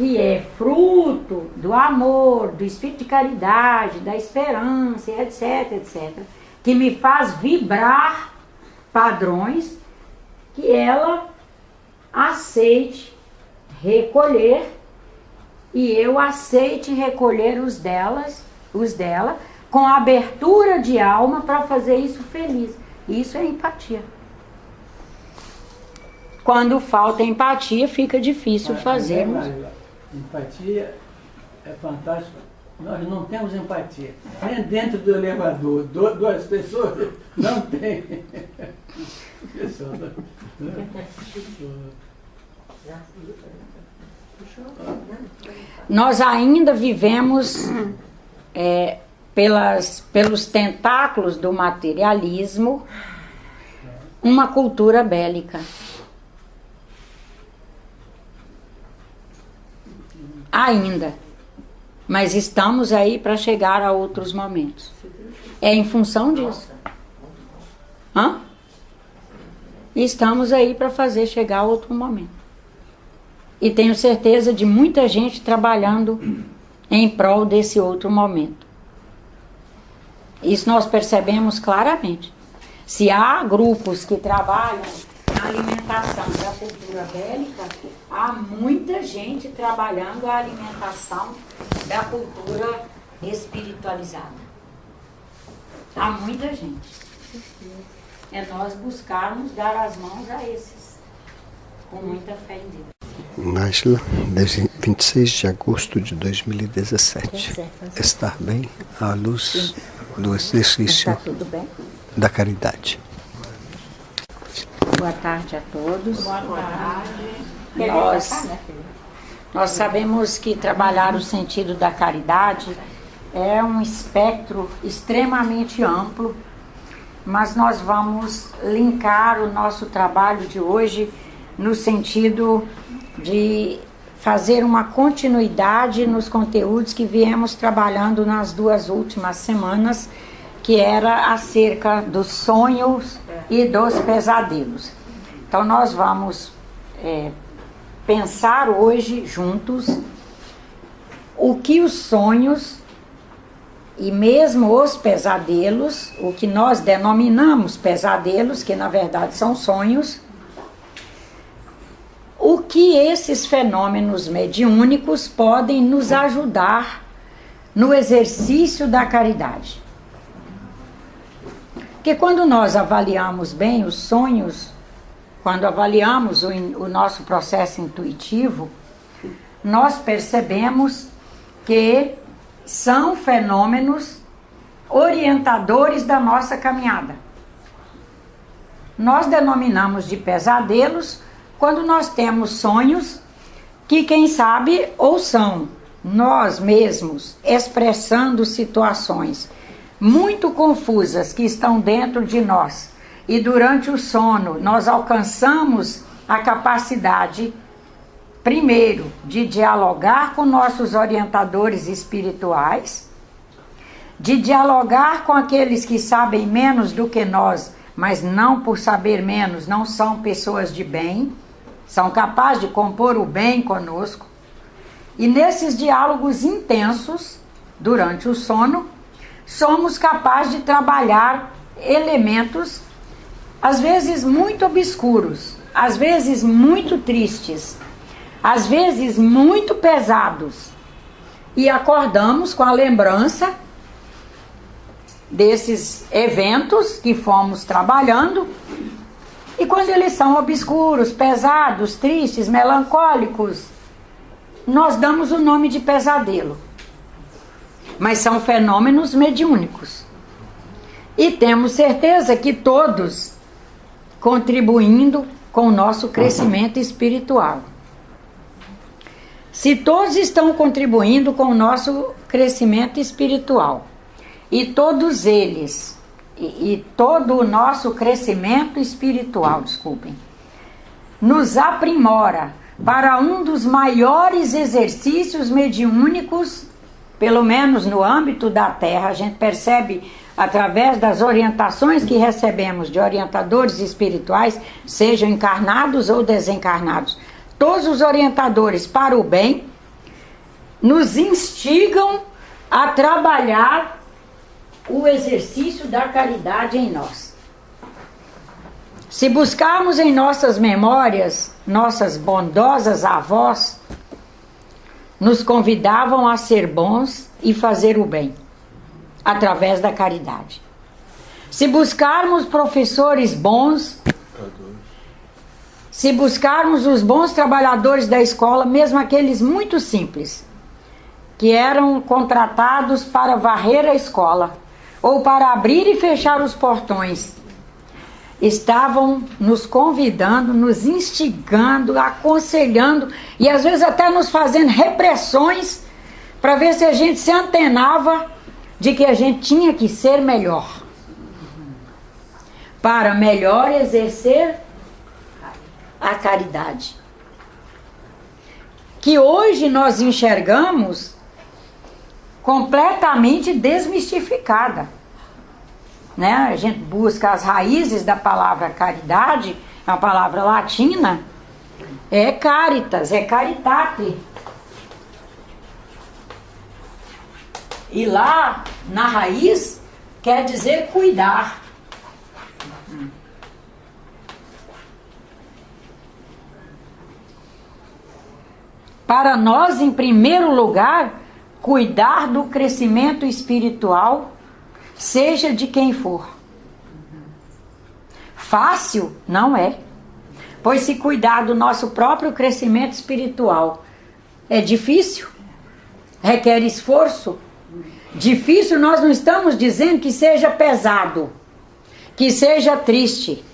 que é fruto do amor, do espírito de caridade, da esperança, etc, etc, que me faz vibrar padrões, que ela aceite recolher e eu aceite recolher os dela, com abertura de alma para fazer isso feliz. Isso é empatia. Quando falta empatia, fica difícil fazermos. Empatia é fantástico. Nós não temos empatia. Nem dentro do elevador, duas pessoas não tem. Nós ainda vivemos pelos tentáculos do materialismo uma cultura bélica. Ainda. Mas estamos aí para chegar a outros momentos. É em função disso. Estamos aí para fazer chegar a outro momento. E tenho certeza de muita gente trabalhando em prol desse outro momento. Isso nós percebemos claramente. Se há grupos que trabalham na alimentação da cultura bélica, há muita gente trabalhando a alimentação da cultura espiritualizada. Há muita gente. É nós buscarmos dar as mãos a esses, com muita fé em Deus. Nájila, 26 de agosto de 2017. Estar bem à luz do exercício da caridade. Boa tarde a todos. Boa tarde. Nós sabemos que trabalhar o sentido da caridade é um espectro extremamente amplo, mas nós vamos linkar o nosso trabalho de hoje no sentido de fazer uma continuidade nos conteúdos que viemos trabalhando nas 2 últimas semanas, que era acerca dos sonhos e dos pesadelos. Então nós vamos pensar hoje juntos o que os sonhos e mesmo os pesadelos, o que nós denominamos pesadelos, que na verdade são sonhos, o que esses fenômenos mediúnicos podem nos ajudar no exercício da caridade. Porque quando nós avaliamos bem os sonhos, quando avaliamos o nosso processo intuitivo, nós percebemos que são fenômenos orientadores da nossa caminhada. Nós denominamos de pesadelos quando nós temos sonhos que, quem sabe, ou são nós mesmos expressando situações muito confusas que estão dentro de nós, e durante o sono nós alcançamos a capacidade, primeiro, de dialogar com nossos orientadores espirituais, de dialogar com aqueles que sabem menos do que nós, mas não por saber menos, não são pessoas de bem, são capazes de compor o bem conosco. E nesses diálogos intensos, durante o sono, somos capazes de trabalhar elementos, às vezes muito obscuros, às vezes muito tristes, às vezes muito pesados. E acordamos com a lembrança desses eventos que fomos trabalhando. E quando eles são obscuros, pesados, tristes, melancólicos, nós damos o nome de pesadelo. Mas são fenômenos mediúnicos. E temos certeza que todos contribuindo com o nosso crescimento espiritual. Se todos estão contribuindo com o nosso crescimento espiritual, e todos eles, e todo o nosso crescimento espiritual, nos aprimora para um dos maiores exercícios mediúnicos, pelo menos no âmbito da Terra, a gente percebe através das orientações que recebemos de orientadores espirituais, sejam encarnados ou desencarnados, todos os orientadores para o bem nos instigam a trabalhar o exercício da caridade em nós. Se buscarmos em nossas memórias, nossas bondosas avós nos convidavam a ser bons e fazer o bem, através da caridade. Se buscarmos professores bons, se buscarmos os bons trabalhadores da escola, mesmo aqueles muito simples, que eram contratados para varrer a escola, ou para abrir e fechar os portões, estavam nos convidando, nos instigando, aconselhando e às vezes até nos fazendo repressões para ver se a gente se antenava de que a gente tinha que ser melhor, para melhor exercer a caridade, que hoje nós enxergamos completamente desmistificada, né? A gente busca as raízes da palavra caridade, a palavra latina é caritas, é caritate. E lá, na raiz, quer dizer cuidar. Para nós, em primeiro lugar, cuidar do crescimento espiritual, seja de quem for. Fácil não é, pois se cuidar do nosso próprio crescimento espiritual é difícil, requer esforço. Difícil, nós não estamos dizendo que seja pesado, que seja triste,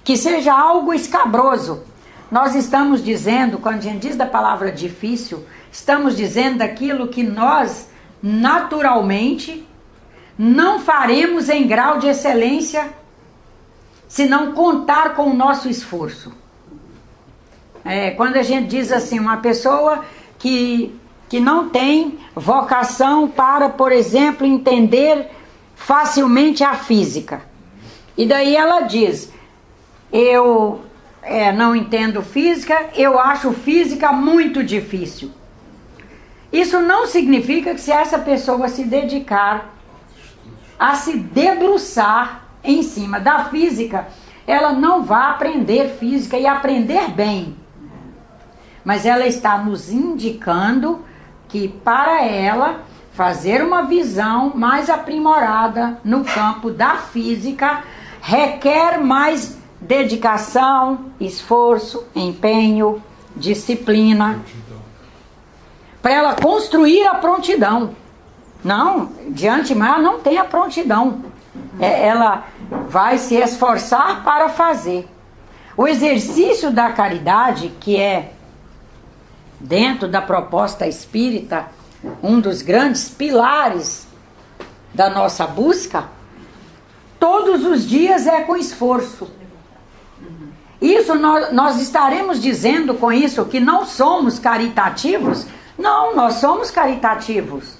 que seja algo escabroso. Nós estamos dizendo, quando a gente diz da palavra difícil, estamos dizendo daquilo que nós, naturalmente, não faremos em grau de excelência se não contar com o nosso esforço. Quando a gente diz assim, uma pessoa que não tem vocação para, por exemplo, entender facilmente a física. E daí ela diz, eu não entendo física, eu acho física muito difícil. Isso não significa que se essa pessoa se dedicar a se debruçar em cima da física, ela não vai aprender física e aprender bem. Mas ela está nos indicando que para ela fazer uma visão mais aprimorada no campo da física requer mais dedicação, esforço, empenho, disciplina, para ela construir a prontidão. Não, de antemão ela não tem a prontidão. Ela vai se esforçar para fazer. O exercício da caridade, que é, dentro da proposta espírita, um dos grandes pilares da nossa busca, todos os dias é com esforço. Isso nós estaremos dizendo com isso que não somos caritativos? Não, nós somos caritativos.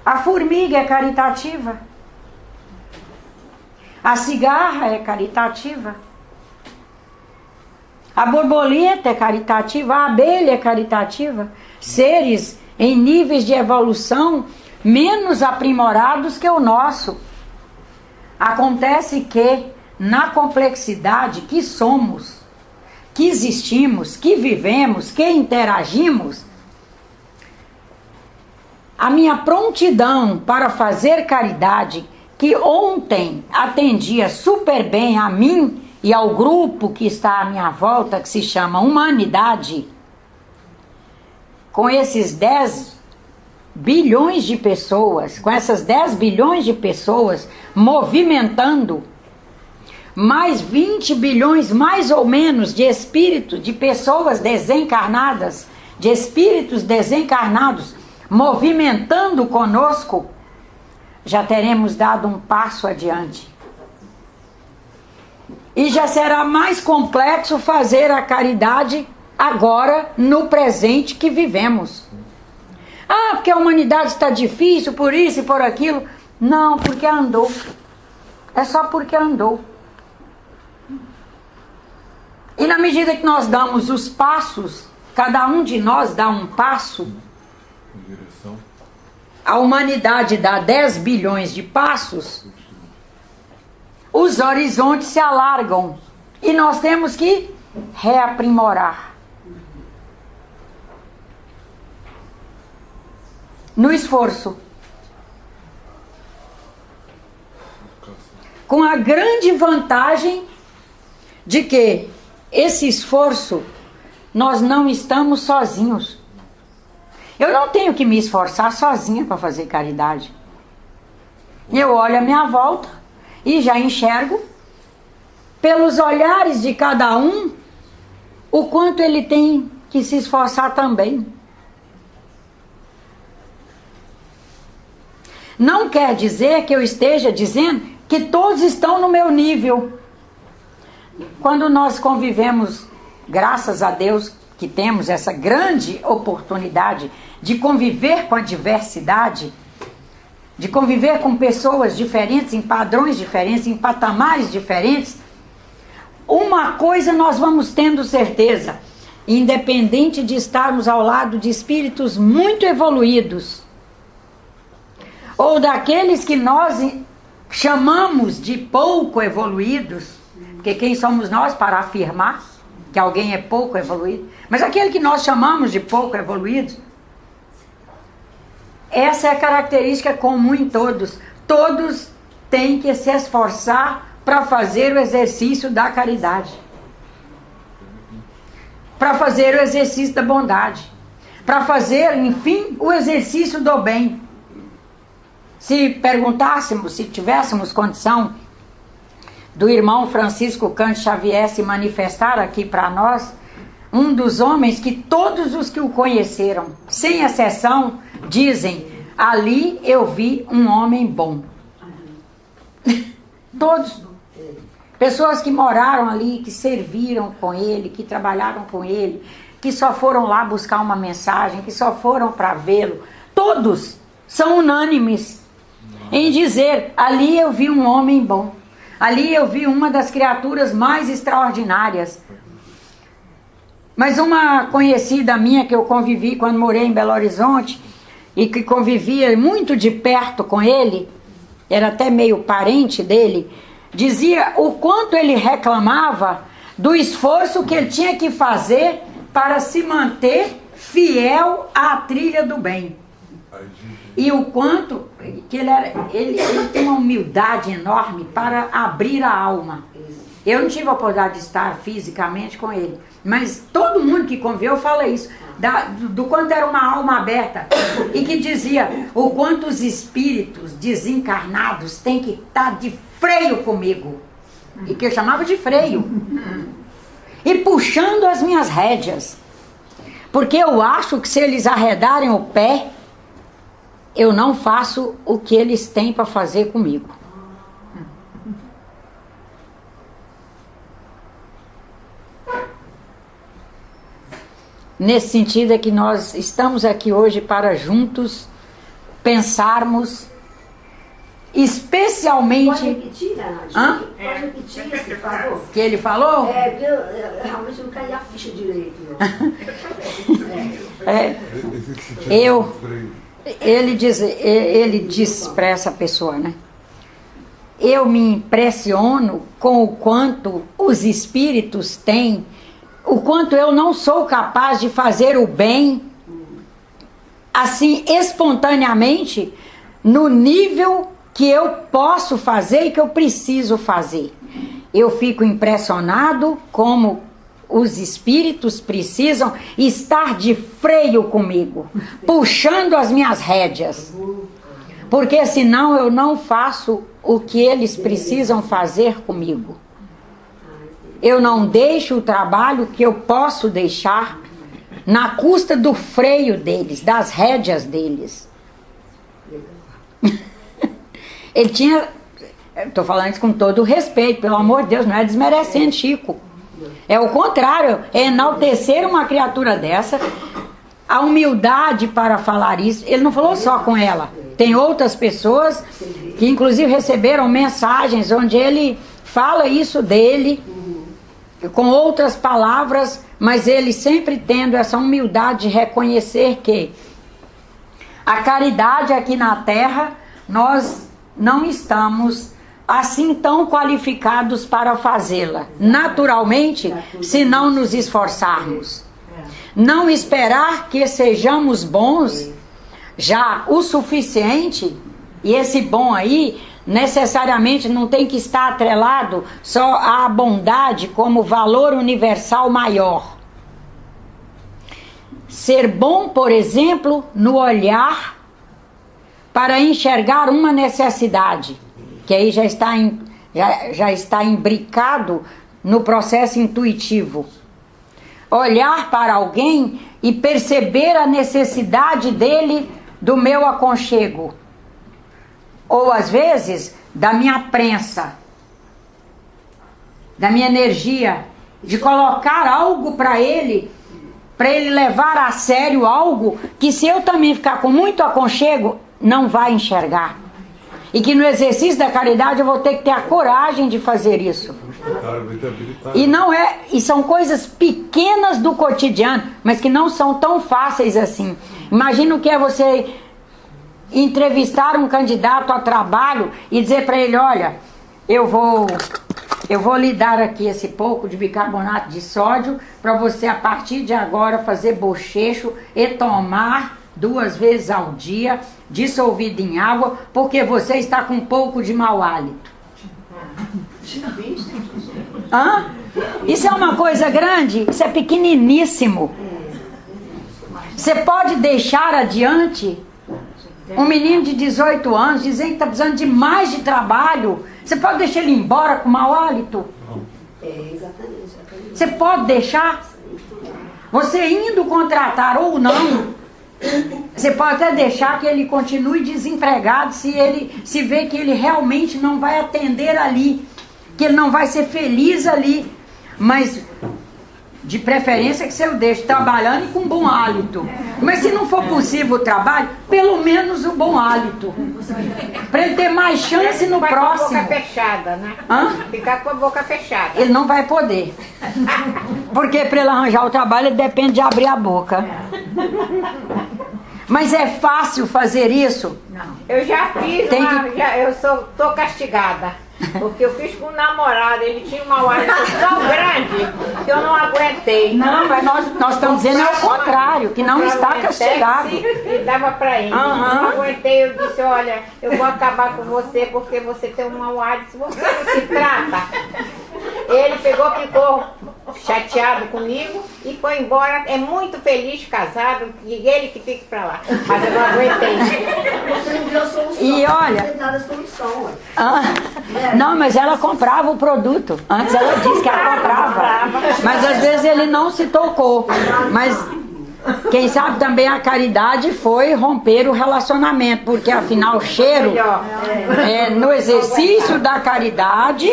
A formiga é caritativa. A cigarra é caritativa. A borboleta é caritativa. A abelha é caritativa. Seres em níveis de evolução menos aprimorados que o nosso. Acontece que na complexidade que somos, que existimos, que vivemos, que interagimos, a minha prontidão para fazer caridade, que ontem atendia super bem a mim e ao grupo que está à minha volta, que se chama Humanidade, com esses 10 bilhões de pessoas, com essas 10 bilhões de pessoas movimentando mais 20 bilhões, mais ou menos, de espíritos, de pessoas desencarnadas, de espíritos desencarnados, movimentando conosco, já teremos dado um passo adiante. E já será mais complexo fazer a caridade agora, no presente que vivemos. Ah, porque a humanidade está difícil, por isso e por aquilo. Não, porque andou. É só porque andou. E na medida que nós damos os passos, cada um de nós dá um passo, a humanidade dá 10 bilhões de passos, os horizontes se alargam e nós temos que reaprimorar. No esforço. Com a grande vantagem de que esse esforço nós não estamos sozinhos. Eu não tenho que me esforçar sozinha para fazer caridade. Eu olho à minha volta e já enxergo, pelos olhares de cada um, o quanto ele tem que se esforçar também. Não quer dizer que eu esteja dizendo que todos estão no meu nível. Quando nós convivemos, graças a Deus que temos essa grande oportunidade de conviver com a diversidade, de conviver com pessoas diferentes, em padrões diferentes, em patamares diferentes, uma coisa nós vamos tendo certeza, independente de estarmos ao lado de espíritos muito evoluídos, ou daqueles que nós chamamos de pouco evoluídos, porque quem somos nós para afirmar que alguém é pouco evoluído? Mas aquele que nós chamamos de pouco evoluído, essa é a característica comum em todos. Todos têm que se esforçar para fazer o exercício da caridade, para fazer o exercício da bondade, para fazer, enfim, o exercício do bem. Se perguntássemos, se tivéssemos condição do irmão Francisco Cândido Xavier se manifestar aqui para nós, um dos homens que todos os que o conheceram, sem exceção, dizem: ali eu vi um homem bom. Todos. Pessoas que moraram ali, que serviram com ele, que trabalharam com ele, que só foram lá buscar uma mensagem, que só foram para vê-lo. Todos são unânimes em dizer: ali eu vi um homem bom. Ali eu vi uma das criaturas mais extraordinárias. Mas uma conhecida minha que eu convivi quando morei em Belo Horizonte e que convivia muito de perto com ele, era até meio parente dele, dizia o quanto ele reclamava do esforço que ele tinha que fazer para se manter fiel à trilha do bem. E o quanto que ele tem uma humildade enorme para abrir a alma. Eu não tive a oportunidade de estar fisicamente com ele, mas todo mundo que conviveu fala isso, do quanto era uma alma aberta, e que dizia o quanto os espíritos desencarnados têm que estar de freio comigo, e que eu chamava de freio, e puxando as minhas rédeas, porque eu acho que se eles arredarem o pé, eu não faço o que eles têm para fazer comigo. Nesse sentido é que nós estamos aqui hoje para juntos pensarmos, especialmente... Pode repetir, Ana? Pode repetir, por favor? Que ele falou? Porque eu realmente não caí a ficha direito. Ele diz para essa pessoa, né? Eu me impressiono com o quanto os espíritos têm, o quanto eu não sou capaz de fazer o bem assim espontaneamente no nível que eu posso fazer e que eu preciso fazer. Eu fico impressionado como os espíritos precisam estar de freio comigo, puxando as minhas rédeas, porque senão eu não faço o que eles precisam fazer comigo. Eu não deixo o trabalho que eu posso deixar na custa do freio deles, das rédeas deles. Ele tinha, estou falando isso com todo o respeito, pelo amor de Deus, não é desmerecendo Chico. É o contrário, é enaltecer uma criatura dessa, a humildade para falar isso. Ele não falou só com ela, tem outras pessoas que inclusive receberam mensagens onde ele fala isso dele, com outras palavras, mas ele sempre tendo essa humildade de reconhecer que A caridade aqui na Terra, nós não estamos assim tão qualificados para fazê-la, naturalmente, se não nos esforçarmos. Não esperar que sejamos bons já o suficiente, e esse bom aí necessariamente não tem que estar atrelado só à bondade como valor universal maior. Ser bom, por exemplo, no olhar para enxergar uma necessidade, que aí já está imbricado no processo intuitivo. Olhar para alguém e perceber a necessidade dele do meu aconchego. Ou às vezes da minha prensa, da minha energia, de colocar algo para ele levar a sério algo que, se eu também ficar com muito aconchego, não vai enxergar. E que no exercício da caridade eu vou ter que ter a coragem de fazer isso. E são coisas pequenas do cotidiano, mas que não são tão fáceis assim. Imagina o que é você entrevistar um candidato a trabalho e dizer para ele: olha, eu vou lhe dar aqui esse pouco de bicarbonato de sódio para você, a partir de agora, fazer bochecho e tomar 2 vezes ao dia, dissolvido em água, porque você está com um pouco de mau hálito. Hã? Isso é uma coisa grande? Isso é pequeniníssimo. Você pode deixar adiante um menino de 18 anos dizendo que está precisando de mais de trabalho. Você pode deixar ele embora com mau hálito? Exatamente. Você pode deixar? Você indo contratar ou não, você pode até deixar que ele continue desempregado se vê que ele realmente não vai atender ali, que ele não vai ser feliz ali. Mas de preferência que você o deixe trabalhando e com bom hálito. Mas se não for possível o trabalho, pelo menos o bom hálito, para ele ter mais chance no próximo. Com a boca fechada, né? Hã? Ficar com a boca fechada. Ele não vai poder. Porque para ele arranjar o trabalho, ele depende de abrir a boca. Mas é fácil fazer isso? Não. Eu já fiz, tô castigada. Porque eu fiz com um namorado, ele tinha uma hálito tão grande que eu não aguentei. Não, mas nós estamos dizendo ao contrário, que não está castigado. E dava pra ele. Não aguentei, eu disse: olha, eu vou acabar com você porque você tem um mau hálito, se você não se trata. Ele pegou, ficou chateado comigo e foi embora. É muito feliz, casado, e ele que fique pra lá. Mas eu não aguentei. Você não deu solução. E olha, você deu a solução. não, mas ela comprava o produto. Antes ela disse que ela comprava. Mas às vezes ele não se tocou. Mas quem sabe também a caridade foi romper o relacionamento, porque afinal o cheiro, no exercício da caridade,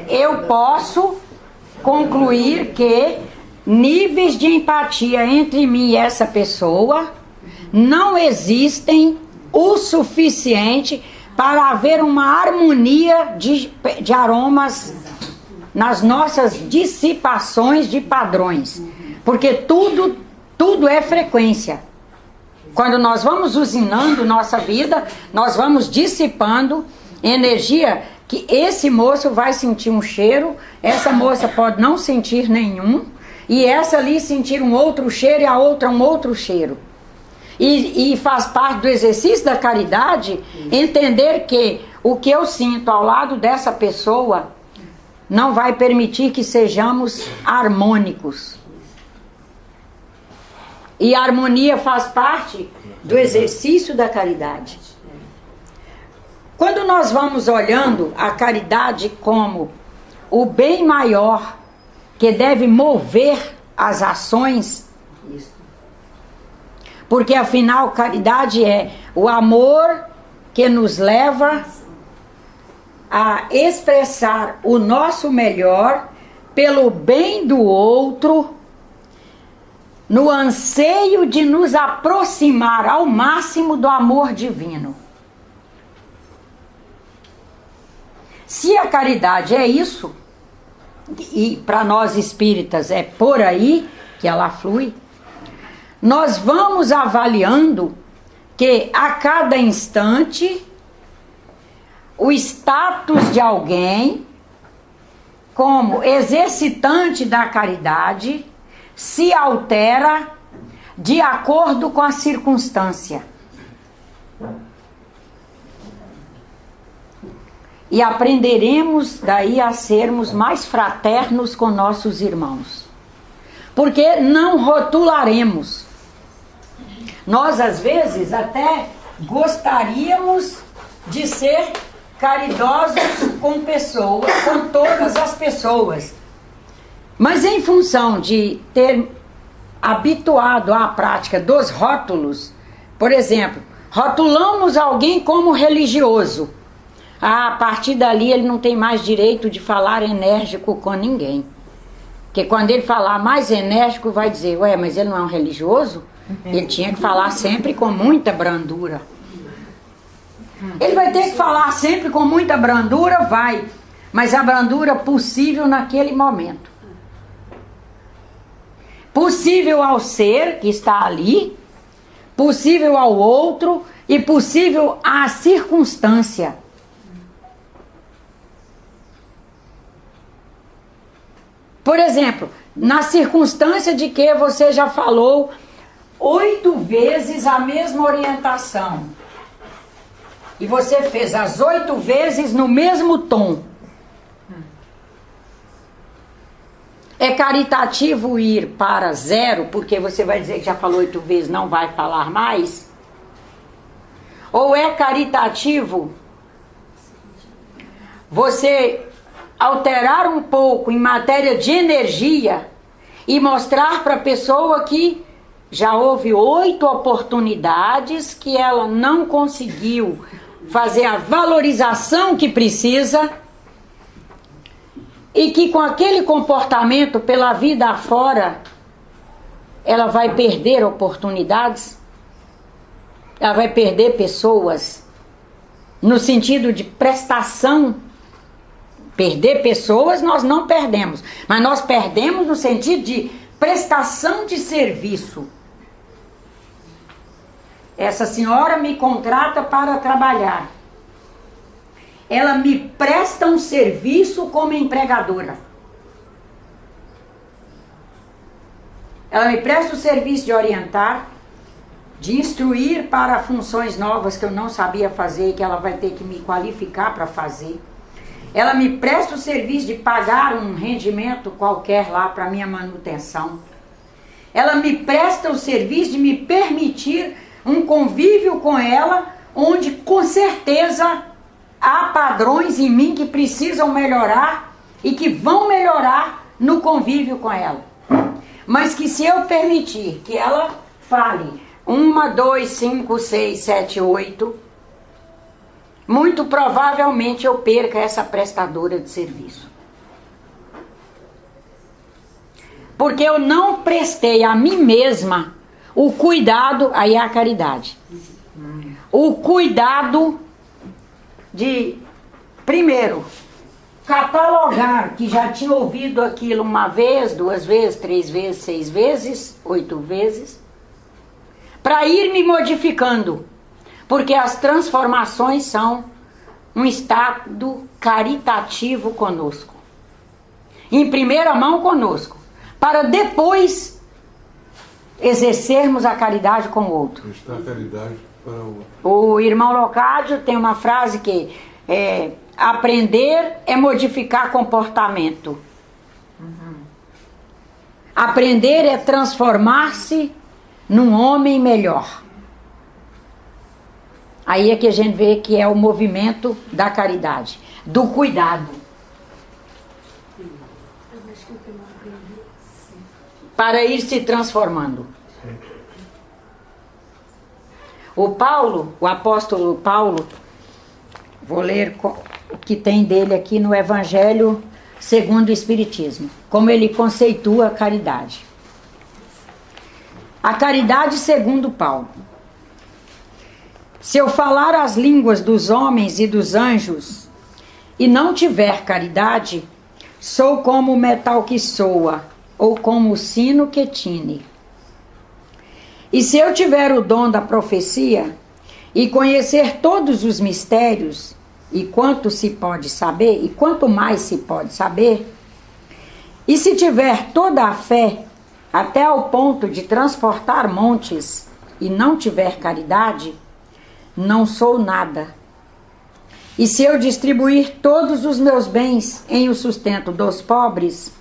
eu posso concluir que níveis de empatia entre mim e essa pessoa não existem o suficiente para haver uma harmonia de aromas nas nossas dissipações de padrões, porque tudo é frequência. Quando nós vamos usinando nossa vida, nós vamos dissipando energia, que esse moço vai sentir um cheiro, essa moça pode não sentir nenhum, e essa ali sentir um outro cheiro e a outra um outro cheiro. E faz parte do exercício da caridade entender que o que eu sinto ao lado dessa pessoa não vai permitir que sejamos harmônicos. E a harmonia faz parte do exercício da caridade. Quando nós vamos olhando a caridade como o bem maior que deve mover as ações, porque afinal caridade é o amor que nos leva a expressar o nosso melhor pelo bem do outro, no anseio de nos aproximar ao máximo do amor divino. Se a caridade é isso, e para nós espíritas é por aí que ela flui, nós vamos avaliando que a cada instante o status de alguém como exercitante da caridade se altera de acordo com a circunstância. E aprenderemos daí a sermos mais fraternos com nossos irmãos. Porque não rotularemos. Nós, às vezes, até gostaríamos de ser caridosos com pessoas, com todas as pessoas. Mas em função de ter habituado à prática dos rótulos, por exemplo, rotulamos alguém como religioso. A partir dali ele não tem mais direito de falar enérgico com ninguém. Porque quando ele falar mais enérgico, vai dizer, ué, mas ele não é um religioso? Ele tinha que falar sempre com muita brandura. Ele vai ter que falar sempre com muita brandura, vai. Mas a brandura possível naquele momento. Possível ao ser que está ali, possível ao outro e possível à circunstância. Por exemplo, na circunstância de que você já falou 8 vezes a mesma orientação e você fez as 8 vezes no mesmo tom, é caritativo ir para 0 porque você vai dizer que já falou 8 vezes, não vai falar mais? Ou é caritativo você alterar um pouco em matéria de energia e mostrar para a pessoa que já houve 8 oportunidades que ela não conseguiu fazer a valorização que precisa e que com aquele comportamento pela vida afora ela vai perder oportunidades, ela vai perder pessoas no sentido de prestação. Perder pessoas nós não perdemos, mas nós perdemos no sentido de prestação de serviço. Essa senhora me contrata para trabalhar. Ela me presta um serviço como empregadora. Ela me presta o serviço de orientar, de instruir para funções novas que eu não sabia fazer e que ela vai ter que me qualificar para fazer. Ela me presta o serviço de pagar um rendimento qualquer lá para minha manutenção. Ela me presta o serviço de me permitir um convívio com ela, onde com certeza há padrões em mim que precisam melhorar e que vão melhorar no convívio com ela. Mas que se eu permitir que ela fale 1, 2, 5, 6, 7, 8... muito provavelmente eu perca essa prestadora de serviço. Porque eu não prestei a mim mesma o cuidado, aí é a caridade. O cuidado de, primeiro, catalogar que já tinha ouvido aquilo 1 vez, 2 vezes, 3 vezes, 6 vezes, 8 vezes, para ir me modificando. Porque as transformações são um estado caritativo conosco. Em primeira mão conosco. Para depois exercermos a caridade com o outro. Prestar caridade para o outro. O irmão Locádio tem uma frase que aprender é modificar comportamento. Aprender é transformar-se num homem melhor. Aí é que a gente vê que é o movimento da caridade, do cuidado. Para ir se transformando. O apóstolo Paulo, vou ler o que tem dele aqui no Evangelho segundo o Espiritismo, como ele conceitua a caridade. A caridade segundo Paulo. Se eu falar as línguas dos homens e dos anjos e não tiver caridade, sou como o metal que soa ou como o sino que tine. E se eu tiver o dom da profecia e conhecer todos os mistérios, e quanto se pode saber, e quanto mais se pode saber, e se tiver toda a fé, até ao ponto de transportar montes, e não tiver caridade, não sou nada. E se eu distribuir todos os meus bens em o sustento dos pobres,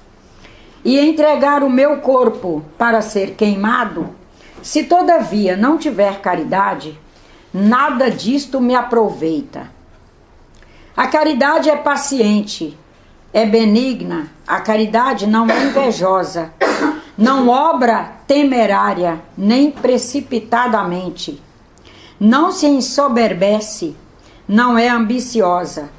e entregar o meu corpo para ser queimado, se todavia não tiver caridade, nada disto me aproveita. A caridade é paciente, é benigna, a caridade não é invejosa, não obra temerária, nem precipitadamente, não se ensoberbece, não é ambiciosa,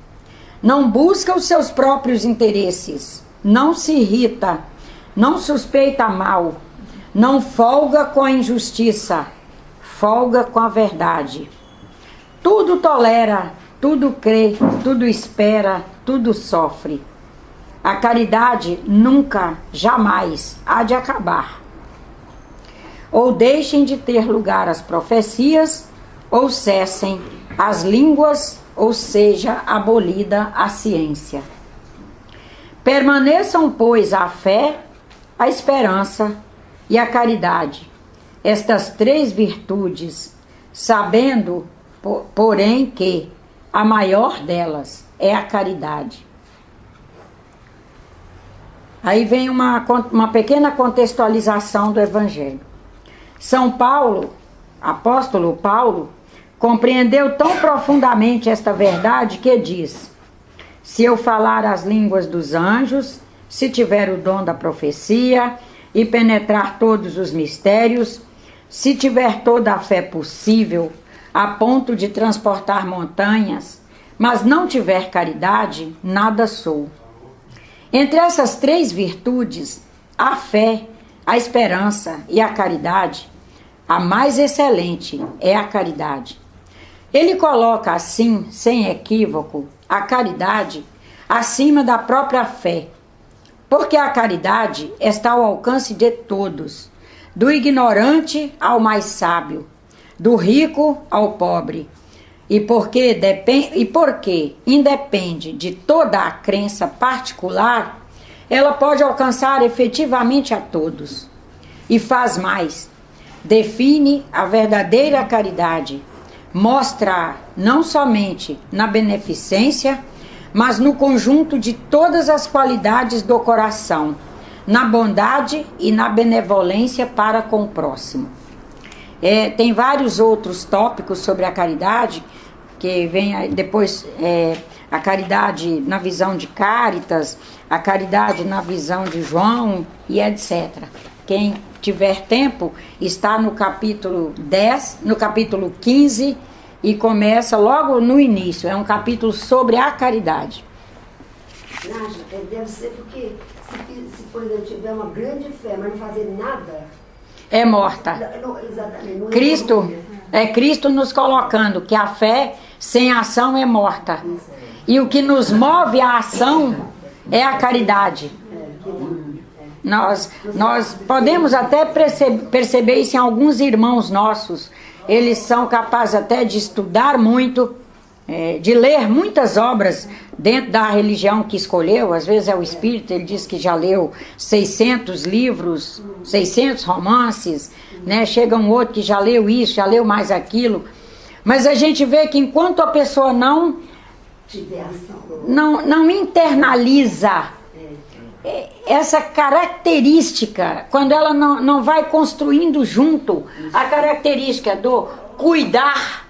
não busca os seus próprios interesses, não se irrita, não suspeita mal, não folga com a injustiça, folga com a verdade. Tudo tolera, tudo crê, tudo espera, tudo sofre. A caridade nunca, jamais há de acabar. Ou deixem de ter lugar as profecias, ou cessem as línguas, ou seja, abolida a ciência. Permaneçam, pois, a fé, a esperança e a caridade, estas três virtudes, sabendo, porém, que a maior delas é a caridade. Aí vem uma pequena contextualização do Evangelho. São Paulo, apóstolo Paulo, compreendeu tão profundamente esta verdade que diz: se eu falar as línguas dos anjos, se tiver o dom da profecia e penetrar todos os mistérios, se tiver toda a fé possível, a ponto de transportar montanhas, mas não tiver caridade, nada sou. Entre essas três virtudes, a fé, a esperança e a caridade, a mais excelente é a caridade. Ele coloca assim, sem equívoco, a caridade acima da própria fé, porque a caridade está ao alcance de todos, do ignorante ao mais sábio, do rico ao pobre, e porque independe de toda a crença particular, ela pode alcançar efetivamente a todos. E faz mais, define a verdadeira caridade, mostra não somente na beneficência, mas no conjunto de todas as qualidades do coração, na bondade e na benevolência para com o próximo. Tem vários outros tópicos sobre a caridade, que vem depois a caridade na visão de Cáritas, a caridade na visão de João e etc. Quem tiver tempo, está no capítulo 10, no capítulo 15, e começa logo no início. É um capítulo sobre a caridade. Nádia, deve ser porque se por exemplo, tiver uma grande fé, mas não fazer nada, é morta. Exatamente. Não é Cristo nos colocando que a fé sem ação é morta. E o que nos move à ação é a caridade. Nós podemos até perceber isso em alguns irmãos nossos. Eles são capazes até de estudar muito, de ler muitas obras dentro da religião que escolheu. Às vezes é o espírito, ele diz que já leu 600 livros, 600 romances, né? Chega um outro que já leu isso, já leu mais aquilo. Mas a gente vê que enquanto a pessoa não internaliza essa característica, quando ela não vai construindo junto a característica do cuidar,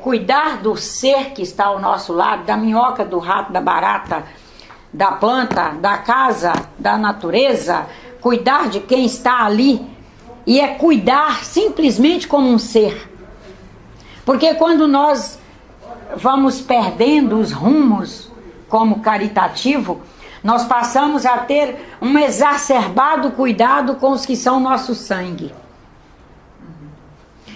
cuidar do ser que está ao nosso lado, da minhoca, do rato, da barata, da planta, da casa, da natureza, cuidar de quem está ali, e cuidar simplesmente como um ser. Porque quando nós vamos perdendo os rumos como caritativo, nós passamos a ter um exacerbado cuidado com os que são nosso sangue.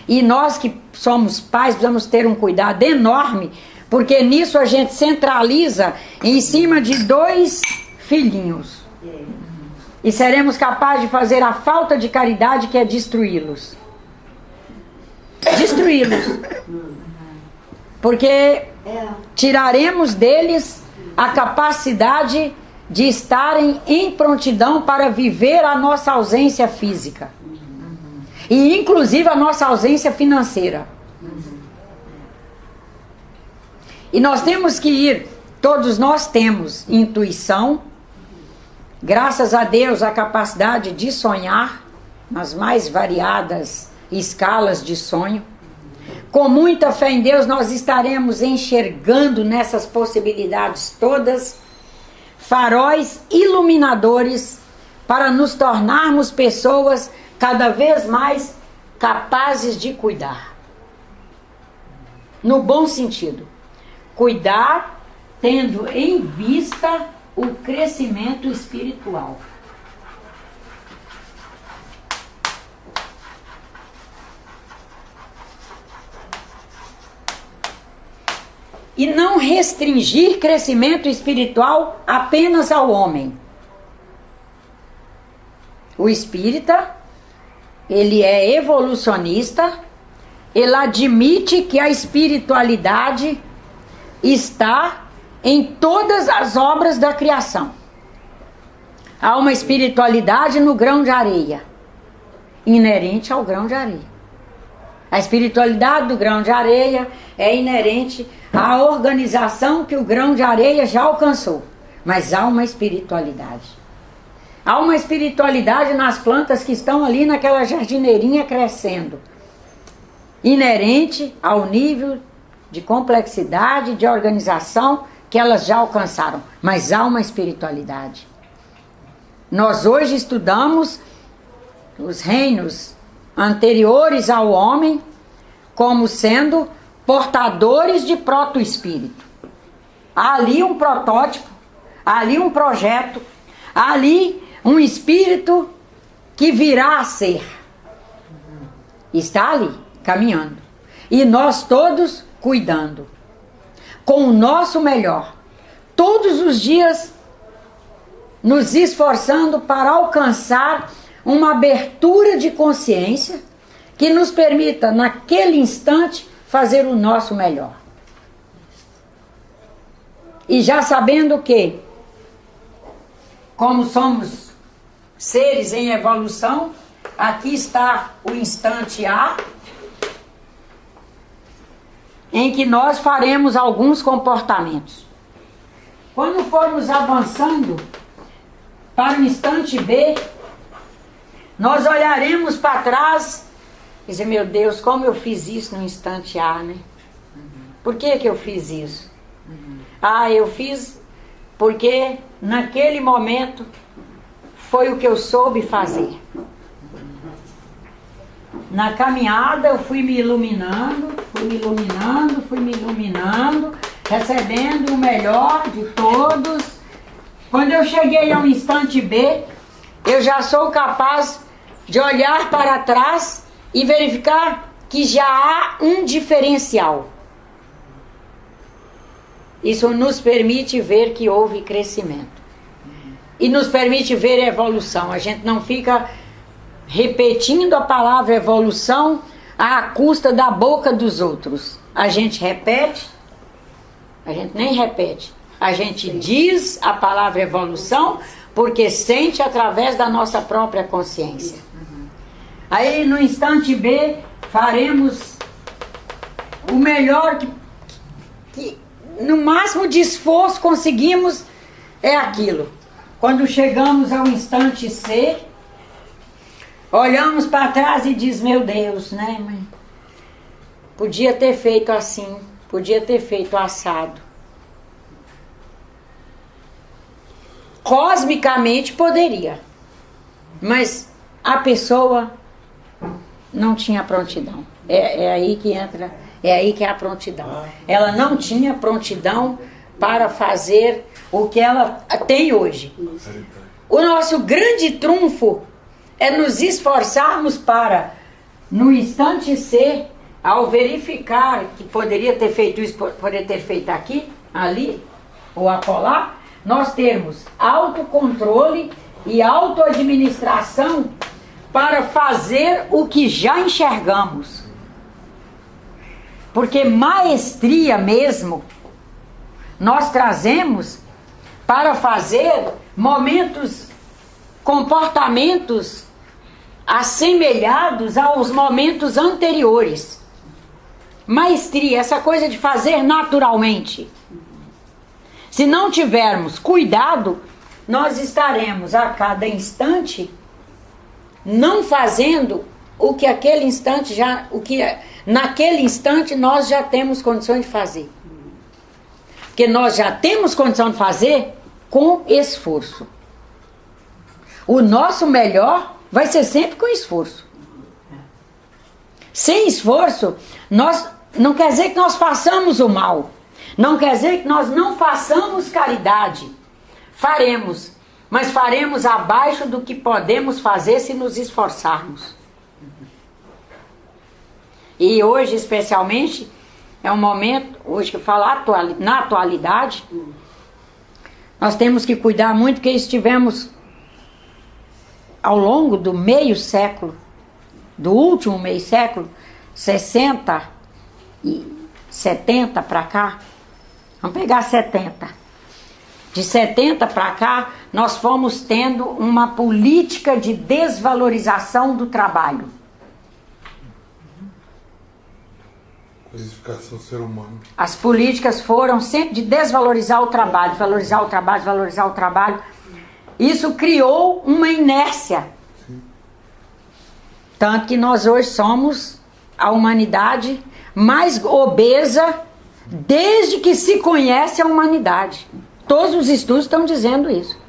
E nós que somos pais precisamos ter um cuidado enorme, porque nisso a gente centraliza em cima de 2 filhinhos. E seremos capazes de fazer a falta de caridade, que é destruí-los. destruí-los. Porque tiraremos deles a capacidade de estarem em prontidão para viver a nossa ausência física. E inclusive a nossa ausência financeira. E nós temos que ir, todos nós temos intuição, graças a Deus a capacidade de sonhar, nas mais variadas escalas de sonho. Com muita fé em Deus nós estaremos enxergando nessas possibilidades todas faróis iluminadores para nos tornarmos pessoas cada vez mais capazes de cuidar. No bom sentido. Cuidar tendo em vista o crescimento espiritual. E não restringir crescimento espiritual apenas ao homem. O espírita, ele é evolucionista, ele admite que a espiritualidade está em todas as obras da criação. Há uma espiritualidade no grão de areia, inerente ao grão de areia. A espiritualidade do grão de areia é inerente à organização que o grão de areia já alcançou. Mas há uma espiritualidade. Há uma espiritualidade nas plantas que estão ali naquela jardineirinha crescendo. Inerente ao nível de complexidade, de organização que elas já alcançaram. Mas há uma espiritualidade. Nós hoje estudamos os reinos anteriores ao homem como sendo portadores de proto-espírito. Há ali um protótipo, há ali um projeto, há ali um espírito que virá a ser. Está ali, caminhando. E nós todos cuidando. Com o nosso melhor. Todos os dias nos esforçando para alcançar uma abertura de consciência que nos permita, naquele instante, fazer o nosso melhor. E já sabendo que, como somos seres em evolução, aqui está o instante A, em que nós faremos alguns comportamentos. Quando formos avançando para o instante B, nós olharemos para trás e dizer, meu Deus, como eu fiz isso no instante A, né? Por que eu fiz isso? Eu fiz porque naquele momento foi o que eu soube fazer. Na caminhada eu fui me iluminando, recebendo o melhor de todos. Quando eu cheguei ao instante B, eu já sou capaz de olhar para trás e verificar que já há um diferencial. Isso nos permite ver que houve crescimento. E nos permite ver evolução. A gente não fica repetindo a palavra evolução à custa da boca dos outros. A gente repete, a gente nem repete. A gente diz a palavra evolução porque sente através da nossa própria consciência. Aí no instante B faremos o melhor que no máximo de esforço conseguimos, é aquilo. Quando chegamos ao instante C, olhamos para trás e diz, meu Deus, né, mãe? Podia ter feito assim, podia ter feito assado. Cosmicamente poderia, mas a pessoa não tinha prontidão. É aí que entra, é aí que é a prontidão. Ela não tinha prontidão para fazer o que ela tem hoje. O nosso grande trunfo é nos esforçarmos para, no instante C, ao verificar que poderia ter feito isso, poderia ter feito aqui, ali ou acolá, nós termos autocontrole e autoadministração para fazer o que já enxergamos. Porque maestria mesmo nós trazemos para fazer momentos, comportamentos assemelhados aos momentos anteriores. Maestria, essa coisa de fazer naturalmente. Se não tivermos cuidado, nós estaremos a cada instante não fazendo o que aquele instante naquele instante nós já temos condições de fazer. Porque nós já temos condição de fazer com esforço. O nosso melhor vai ser sempre com esforço. Sem esforço, não quer dizer que nós façamos o mal. Não quer dizer que nós não façamos caridade. Faremos, mas faremos abaixo do que podemos fazer se nos esforçarmos. E hoje, especialmente, é um momento, hoje que eu falo na atualidade, nós temos que cuidar muito, porque estivemos ao longo do meio século, do último meio século, 60 e 70 para cá, vamos pegar 70. De 70 para cá, nós fomos tendo uma política de desvalorização do trabalho. Codificação do ser humano. As políticas foram sempre de desvalorizar o trabalho, valorizar o trabalho, valorizar o trabalho. Isso criou uma inércia. Sim. Tanto que nós hoje somos a humanidade mais obesa desde que se conhece a humanidade. Todos os estudos estão dizendo isso.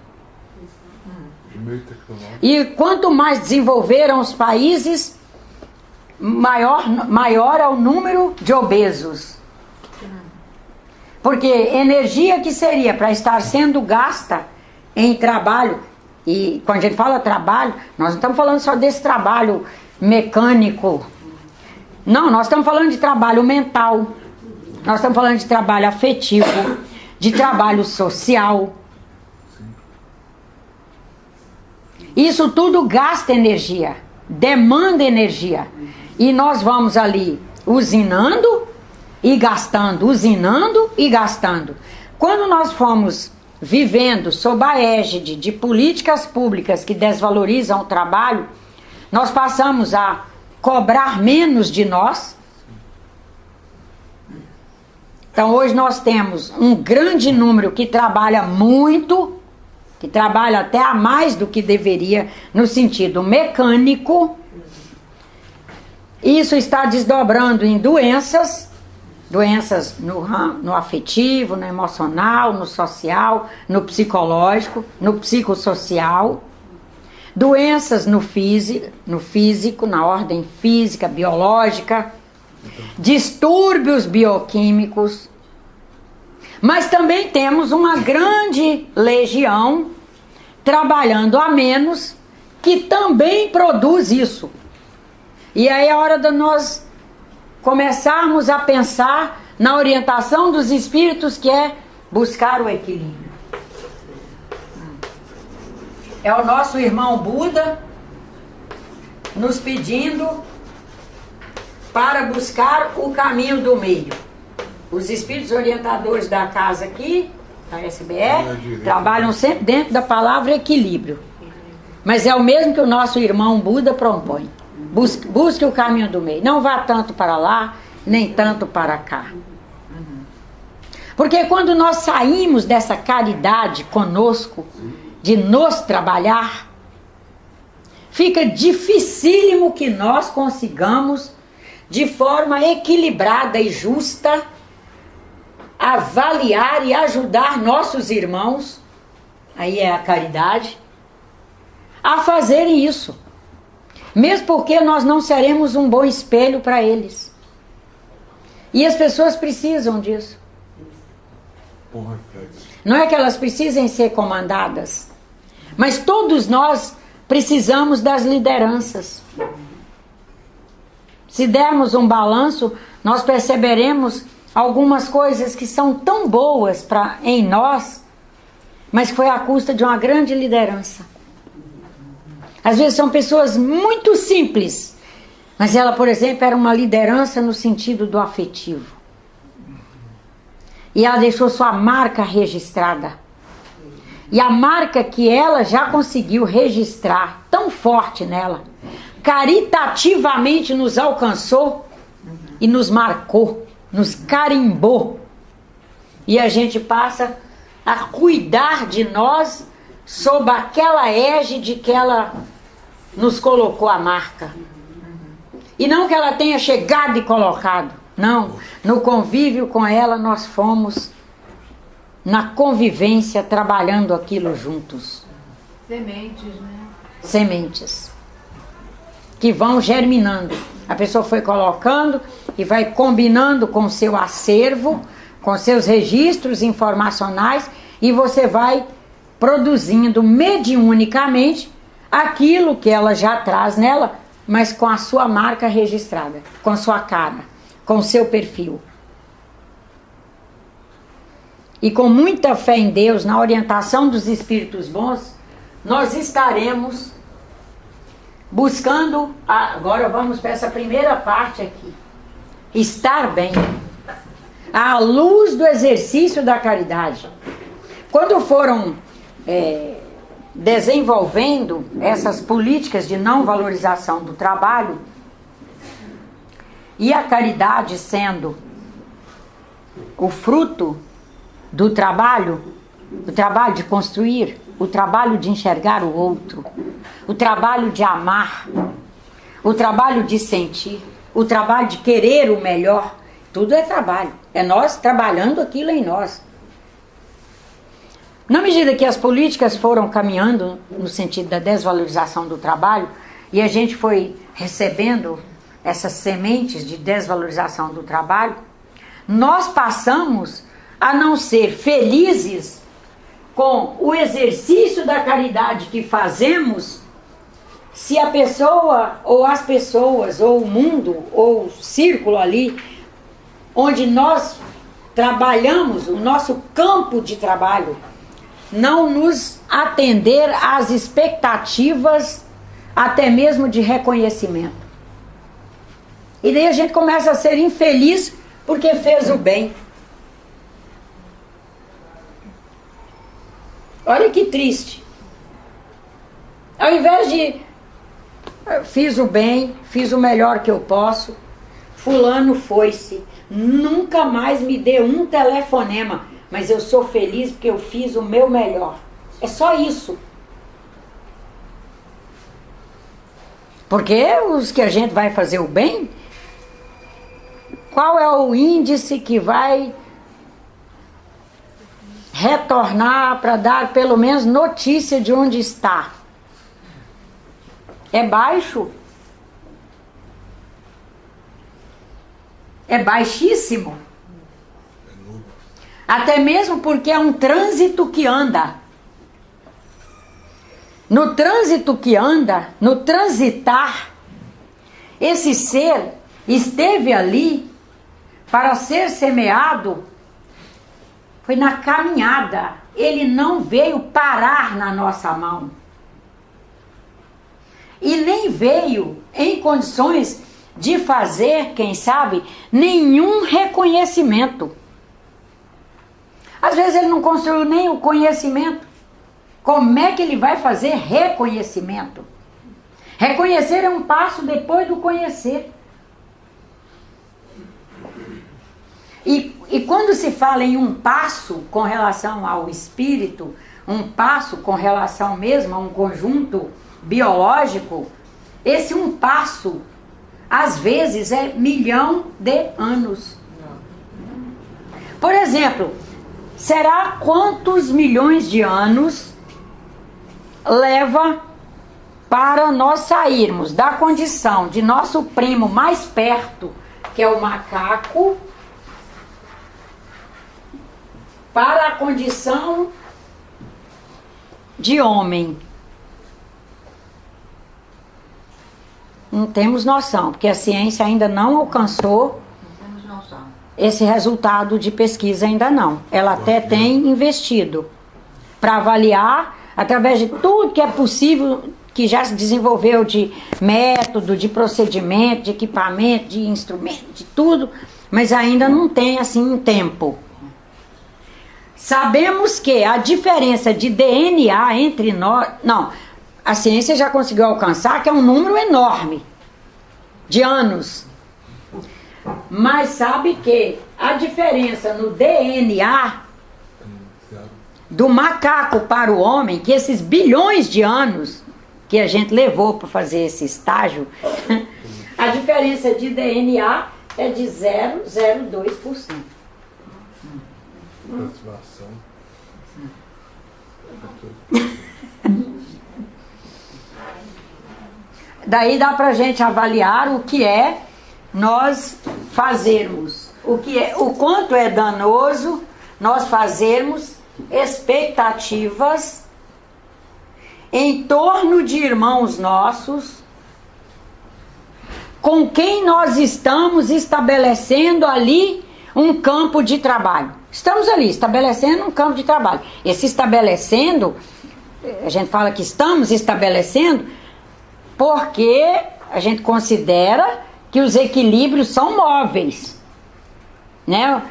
E quanto mais desenvolveram os países, maior é o número de obesos. Porque energia que seria para estar sendo gasta em trabalho, e quando a gente fala trabalho, nós não estamos falando só desse trabalho mecânico. Não, nós estamos falando de trabalho mental. Nós estamos falando de trabalho afetivo, de trabalho social. Isso tudo gasta energia, demanda energia. E nós vamos ali usinando e gastando, usinando e gastando. Quando nós fomos vivendo sob a égide de políticas públicas que desvalorizam o trabalho, nós passamos a cobrar menos de nós. Então hoje nós temos um grande número que trabalha muito, que trabalha até a mais do que deveria no sentido mecânico. Isso está desdobrando em doenças no afetivo, no emocional, no social, no psicológico, no psicossocial. Doenças no físico, na ordem física, biológica. Distúrbios bioquímicos. Mas também temos uma grande legião trabalhando a menos que também produz isso. E aí é hora de nós começarmos a pensar na orientação dos espíritos, que é buscar o equilíbrio. É o nosso irmão Buda nos pedindo para buscar o caminho do meio. Os espíritos orientadores da casa aqui, da SBE, trabalham sempre dentro da palavra equilíbrio. Mas é o mesmo que o nosso irmão Buda propõe. Busque o caminho do meio. Não vá tanto para lá, nem tanto para cá. Porque quando nós saímos dessa caridade conosco, de nos trabalhar, fica dificílimo que nós consigamos, de forma equilibrada e justa, avaliar e ajudar nossos irmãos, aí é a caridade, a fazerem isso. Mesmo porque nós não seremos um bom espelho para eles. E as pessoas precisam disso. Não é que elas precisem ser comandadas, mas todos nós precisamos das lideranças. Se dermos um balanço, nós perceberemos algumas coisas que são tão boas em nós, mas foi à custa de uma grande liderança. Às vezes são pessoas muito simples, Mas ela, por exemplo, era uma liderança no sentido do afetivo. E ela deixou sua marca registrada. E a marca que ela já conseguiu registrar, tão forte nela, caritativamente nos alcançou e nos marcou, nos carimbou. E a gente passa a cuidar de nós sob aquela égide que ela nos colocou a marca. E não que ela tenha chegado e colocado. Não, no convívio com ela nós fomos na convivência trabalhando aquilo juntos. Sementes, né? Sementes que vão germinando. A pessoa foi colocando e vai combinando com o seu acervo, com seus registros informacionais, e você vai produzindo mediunicamente aquilo que ela já traz nela, mas com a sua marca registrada, com a sua cara, com o seu perfil. E com muita fé em Deus, na orientação dos espíritos bons, nós estaremos buscando, agora vamos para essa primeira parte aqui, estar bem, à luz do exercício da caridade. Quando foram desenvolvendo essas políticas de não valorização do trabalho, e a caridade sendo o fruto do trabalho de construir, o trabalho de enxergar o outro, o trabalho de amar, o trabalho de sentir, o trabalho de querer o melhor, tudo é trabalho, é nós trabalhando aquilo em nós. Na medida que as políticas foram caminhando no sentido da desvalorização do trabalho, e a gente foi recebendo essas sementes de desvalorização do trabalho, nós passamos a não ser felizes com o exercício da caridade que fazemos, se a pessoa, ou as pessoas, ou o mundo, ou o círculo ali, onde nós trabalhamos, o nosso campo de trabalho, não nos atender às expectativas, até mesmo de reconhecimento. E daí a gente começa a ser infeliz porque fez o bem. Olha que triste. Ao invés de fiz o bem, fiz o melhor que eu posso, fulano foi-se, nunca mais me deu um telefonema, mas eu sou feliz porque eu fiz o meu melhor. É só isso. Porque os que a gente vai fazer o bem, qual é o índice que vai retornar para dar pelo menos notícia de onde está? É baixo? É baixíssimo? Até mesmo porque é um trânsito que anda. No trânsito que anda, no transitar, esse ser esteve ali para ser semeado, foi na caminhada. Ele não veio parar na nossa mão. E nem veio em condições de fazer, quem sabe, nenhum reconhecimento. Às vezes ele não construiu nem o conhecimento. Como é que ele vai fazer reconhecimento? Reconhecer é um passo depois do conhecer. E quando se fala em um passo com relação ao espírito, um passo com relação mesmo a um conjunto biológico, esse um passo, às vezes, é 1.000.000 de anos. Por exemplo, será quantos milhões de anos leva para nós sairmos da condição de nosso primo mais perto, que é o macaco, para a condição de homem? Não temos noção, porque a ciência ainda não alcançou esse resultado de pesquisa, ainda não. Ela até tem investido para avaliar, através de tudo que é possível que já se desenvolveu de método, de procedimento, de equipamento, de instrumento, de tudo, mas ainda não tem assim um tempo. Sabemos que a diferença de DNA entre nós... Não, a ciência já conseguiu alcançar que é um número enorme de anos. Mas sabe que a diferença no DNA do macaco para o homem, que esses bilhões de anos que a gente levou para fazer esse estágio, a diferença de DNA é de 0,02%. Daí dá pra gente avaliar o que é nós fazermos, o quanto é danoso nós fazermos expectativas em torno de irmãos nossos com quem nós estamos estabelecendo ali um campo de trabalho. Estamos ali estabelecendo um campo de trabalho. Esse estabelecendo, a gente fala que estamos estabelecendo porque a gente considera que os equilíbrios são móveis, né?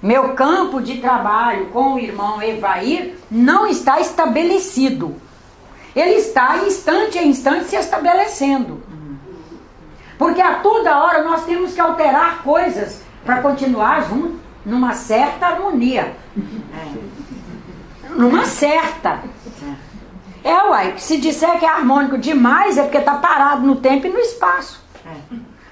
Meu campo de trabalho com o irmão Evair não está estabelecido. Ele está instante a instante se estabelecendo. Porque a toda hora nós temos que alterar coisas para continuar junto, numa certa harmonia. Numa certa. Uai, se disser que é harmônico demais é porque está parado no tempo e no espaço.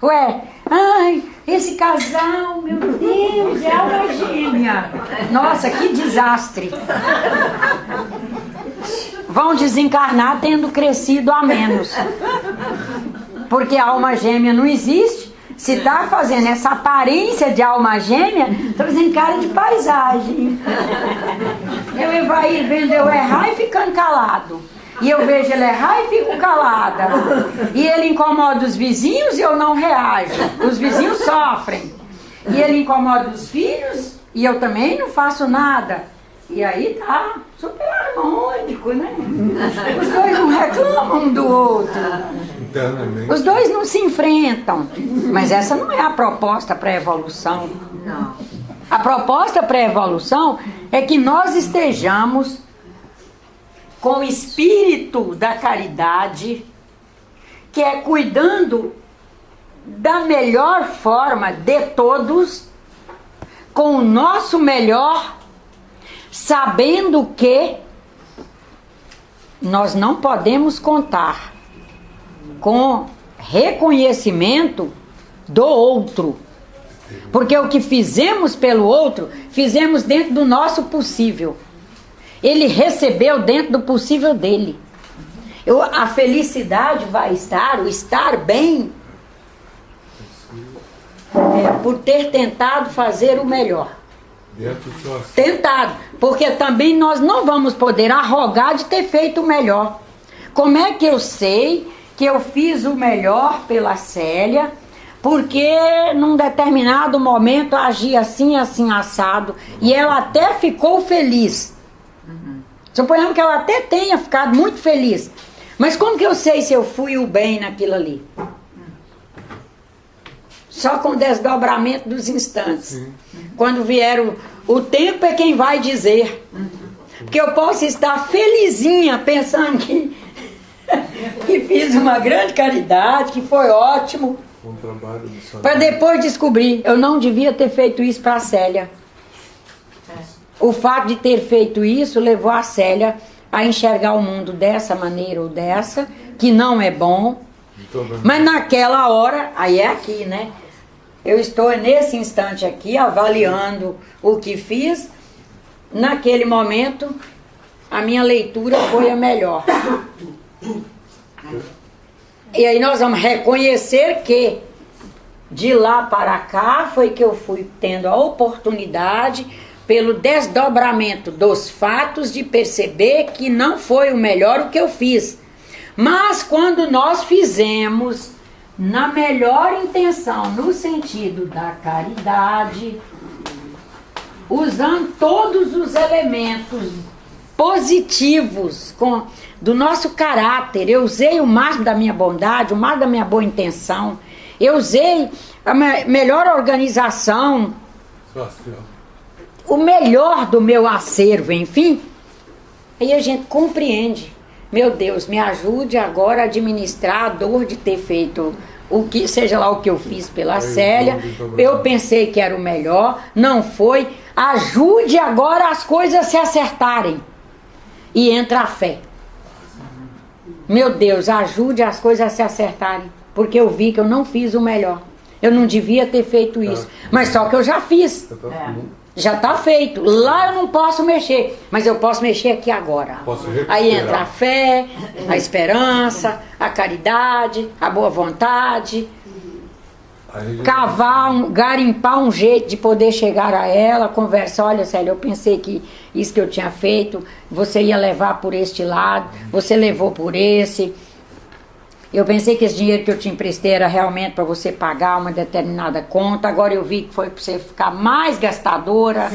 Ué, ai, esse casal, meu Deus, é alma gêmea. Nossa, que desastre. Vão desencarnar tendo crescido a menos. Porque a alma gêmea não existe. Se está fazendo essa aparência de alma gêmea, está fazendo cara de paisagem. Eu Evair vendo eu errar e ficando calado. E eu vejo ele errar e fico calada. E ele incomoda os vizinhos e eu não reajo. Os vizinhos sofrem. E ele incomoda os filhos e eu também não faço nada. E aí tá super harmônico, né? Os dois não reclamam um do outro. Os dois não se enfrentam. Mas essa não é a proposta para a evolução. Não. A proposta para a evolução é que nós estejamos com o espírito da caridade, que é cuidando da melhor forma de todos, com o nosso melhor, sabendo que nós não podemos contar com reconhecimento do outro, porque o que fizemos pelo outro, fizemos dentro do nosso possível. Ele recebeu dentro do possível dele. A felicidade vai estar, o estar bem, por ter tentado fazer o melhor. Tentado, porque também nós não vamos poder arrogar de ter feito o melhor. Como é que eu sei que eu fiz o melhor pela Célia, porque num determinado momento eu agi assim, assim, assado, e ela até ficou feliz. Suponhamos que ela até tenha ficado muito feliz. Mas como que eu sei se eu fui o bem naquilo ali? Só com o desdobramento dos instantes. Sim. Quando vier o tempo é quem vai dizer. Porque eu posso estar felizinha pensando que fiz uma grande caridade, que foi ótimo. Para depois descobrir, eu não devia ter feito isso para a Célia. O fato de ter feito isso levou a Célia a enxergar o mundo dessa maneira ou dessa, que não é bom. Mas naquela hora, aí é aqui, né? Eu estou nesse instante aqui avaliando o que fiz. Naquele momento, a minha leitura foi a melhor. E aí nós vamos reconhecer que de lá para cá foi que eu fui tendo a oportunidade, pelo desdobramento dos fatos, de perceber que não foi o melhor o que eu fiz. Mas quando nós fizemos na melhor intenção, no sentido da caridade, usando todos os elementos positivos do nosso caráter. Eu usei o máximo da minha bondade, o máximo da minha boa intenção. Eu usei a melhor organização, o melhor do meu acervo, enfim. Aí a gente compreende. Meu Deus, me ajude agora a administrar a dor de ter feito o que, seja lá o que eu fiz pela Célia. Eu pensei que era o melhor, não foi. Ajude agora as coisas a se acertarem. E entra a fé. Meu Deus, ajude as coisas a se acertarem. Porque eu vi que eu não fiz o melhor. Eu não devia ter feito isso. Mas só que eu já fiz. Já está feito. Lá eu não posso mexer. Mas eu posso mexer aqui agora. Aí entra a fé, a esperança, a caridade, a boa vontade. Cavar, garimpar um jeito de poder chegar a ela, conversar. Olha, Célia, eu pensei que isso que eu tinha feito, você ia levar por este lado, você levou por esse. Eu pensei que esse dinheiro que eu te emprestei era realmente para você pagar uma determinada conta. Agora eu vi que foi para você ficar mais gastadora.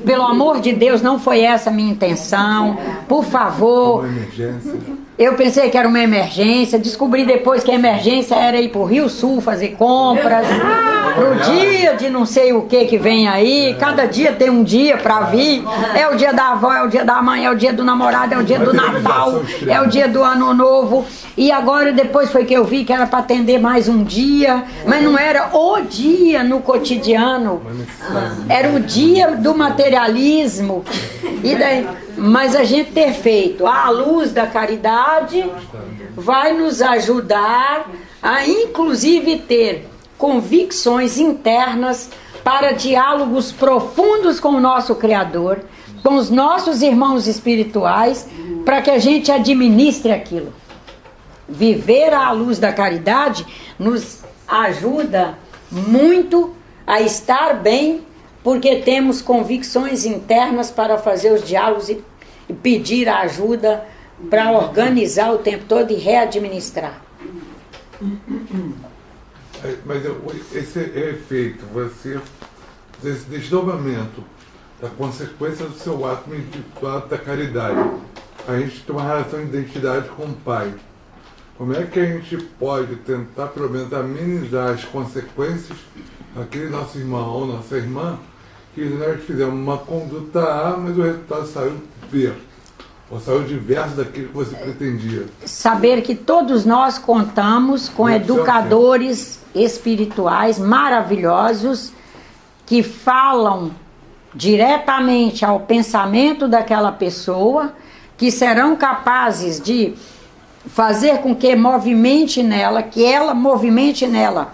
Pelo amor de Deus, não foi essa a minha intenção. Por favor. Uma emergência. Eu pensei que era uma emergência. Descobri depois que a emergência era ir para o Rio Sul fazer compras. Pro dia de não sei o que vem aí. Cada dia tem um dia para vir. É o dia da avó, é o dia da mãe, é o dia do namorado, é o dia do Natal, é o dia do Ano Novo. E agora depois foi que eu vi que era para atender mais um dia, mas não era o dia no cotidiano, era o dia do materialismo. E daí, mas a gente ter feito à luz da caridade vai nos ajudar a inclusive ter convicções internas para diálogos profundos com o nosso Criador, com os nossos irmãos espirituais, para que a gente administre aquilo. Viver à luz da caridade nos ajuda muito a estar bem, porque temos convicções internas para fazer os diálogos e pedir a ajuda para organizar o tempo todo e readministrar. Mas esse efeito, esse desdobramento da consequência do seu ato ato da caridade, a gente tem uma relação de identidade com o Pai. Como é que a gente pode tentar, pelo menos, amenizar as consequências daquele nosso irmão ou nossa irmã, que nós fizemos uma conduta A, mas o resultado saiu B, ou saiu diverso daquilo que você pretendia? Saber que todos nós contamos com educadores espirituais maravilhosos que falam diretamente ao pensamento daquela pessoa, que serão capazes de fazer com que movimente nela, que ela movimente nela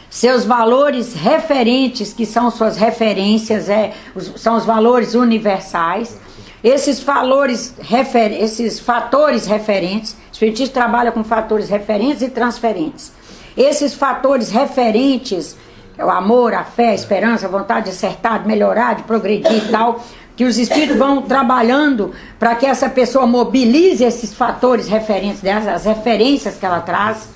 seus valores referentes, que são suas referências, são os valores universais. Esses fatores referentes, o Espiritismo trabalha com fatores referentes e transferentes. Esses fatores referentes, o amor, a fé, a esperança, a vontade de acertar, de melhorar, de progredir e tal, que os espíritos vão trabalhando para que essa pessoa mobilize esses fatores referentes dela, as referências que ela traz,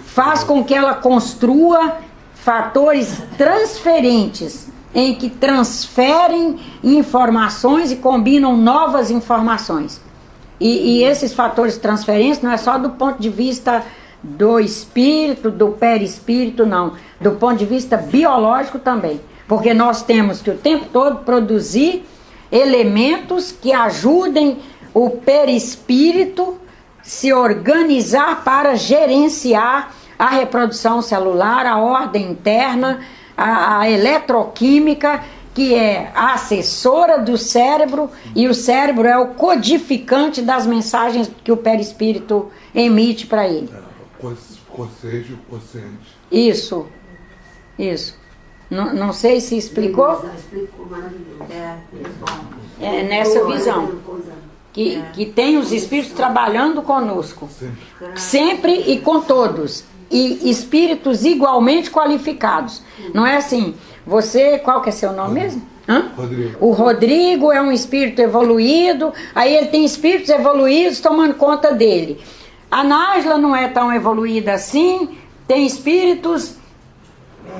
faz com que ela construa fatores transferentes, em que transferem informações e combinam novas informações. E esses fatores transferentes não é só do ponto de vista do espírito, do perispírito, não. Do ponto de vista biológico também. Porque nós temos que o tempo todo produzir elementos que ajudem o perispírito se organizar para gerenciar a reprodução celular, a ordem interna, a eletroquímica, que é a assessora do cérebro, e o cérebro é o codificante das mensagens que o perispírito emite para ele. Consciente e consciente. Isso. Não sei se explicou. Explicou maravilhoso. É nessa visão. Que tem os espíritos trabalhando conosco. Sempre e com todos. E espíritos igualmente qualificados. Não é assim, qual que é seu nome mesmo? Rodrigo. O Rodrigo é um espírito evoluído, aí ele tem espíritos evoluídos tomando conta dele. A Nájila não é tão evoluída assim, tem espíritos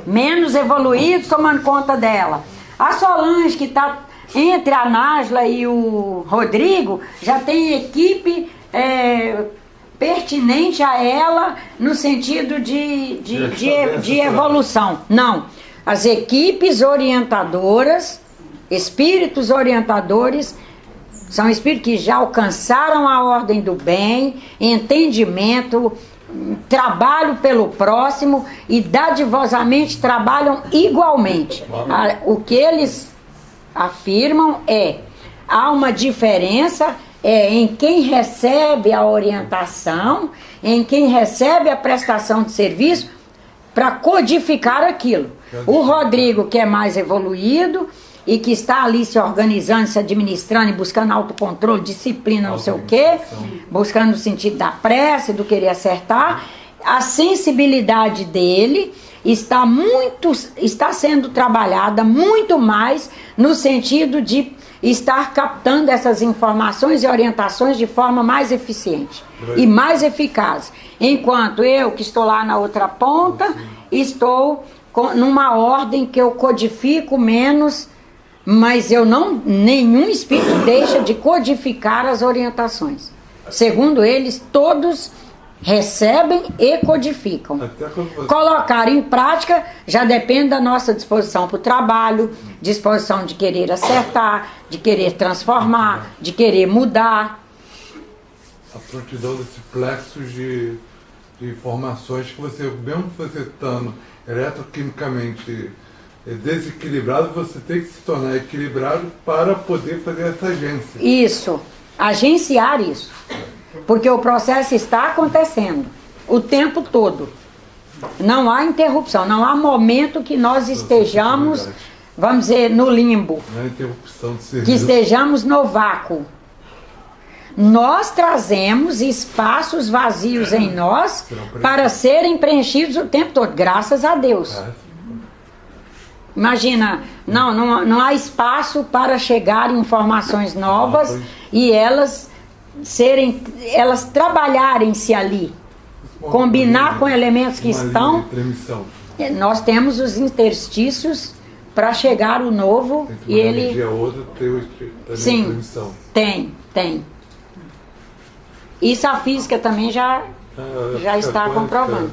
menos evoluídos tomando conta dela. A Solange, que está Entre a Nájila e o Rodrigo, já tem equipe pertinente a ela no sentido de evolução. Não. As equipes orientadoras, espíritos orientadores, são espíritos que já alcançaram a ordem do bem, entendimento, trabalho pelo próximo e dadivosamente trabalham igualmente. O que eles afirmam há uma diferença em quem recebe a orientação, em quem recebe a prestação de serviço para codificar aquilo. O Rodrigo, que é mais evoluído e que está ali se organizando, se administrando e buscando autocontrole, disciplina, não sei o quê, buscando o sentido da prece, do querer acertar, a sensibilidade dele está sendo trabalhada muito mais no sentido de estar captando essas informações e orientações de forma mais eficiente e mais eficaz. Enquanto eu, que estou lá na outra ponta, estou numa ordem que eu codifico menos, mas nenhum espírito deixa de codificar as orientações. Segundo eles, todos recebem e codificam. Colocar em prática já depende da nossa disposição para o trabalho, disposição de querer acertar, de querer transformar, de querer mudar. A prontidão desse plexo de informações que você, mesmo você estando eletroquimicamente desequilibrado, você tem que se tornar equilibrado para poder fazer essa agência. Isso, agenciar isso. Porque o processo está acontecendo o tempo todo. Não há interrupção, não há momento que nós estejamos, vamos dizer, no limbo. Não há interrupção de serviço. Que estejamos no vácuo. Nós trazemos espaços vazios em nós para serem preenchidos o tempo todo, graças a Deus. Imagina, não há espaço para chegar informações novas e elas trabalharem-se ali, combinar com elementos que estão. Nós temos os interstícios para chegar o novo e ele. Sim, tem. Isso a física também já está comprovando.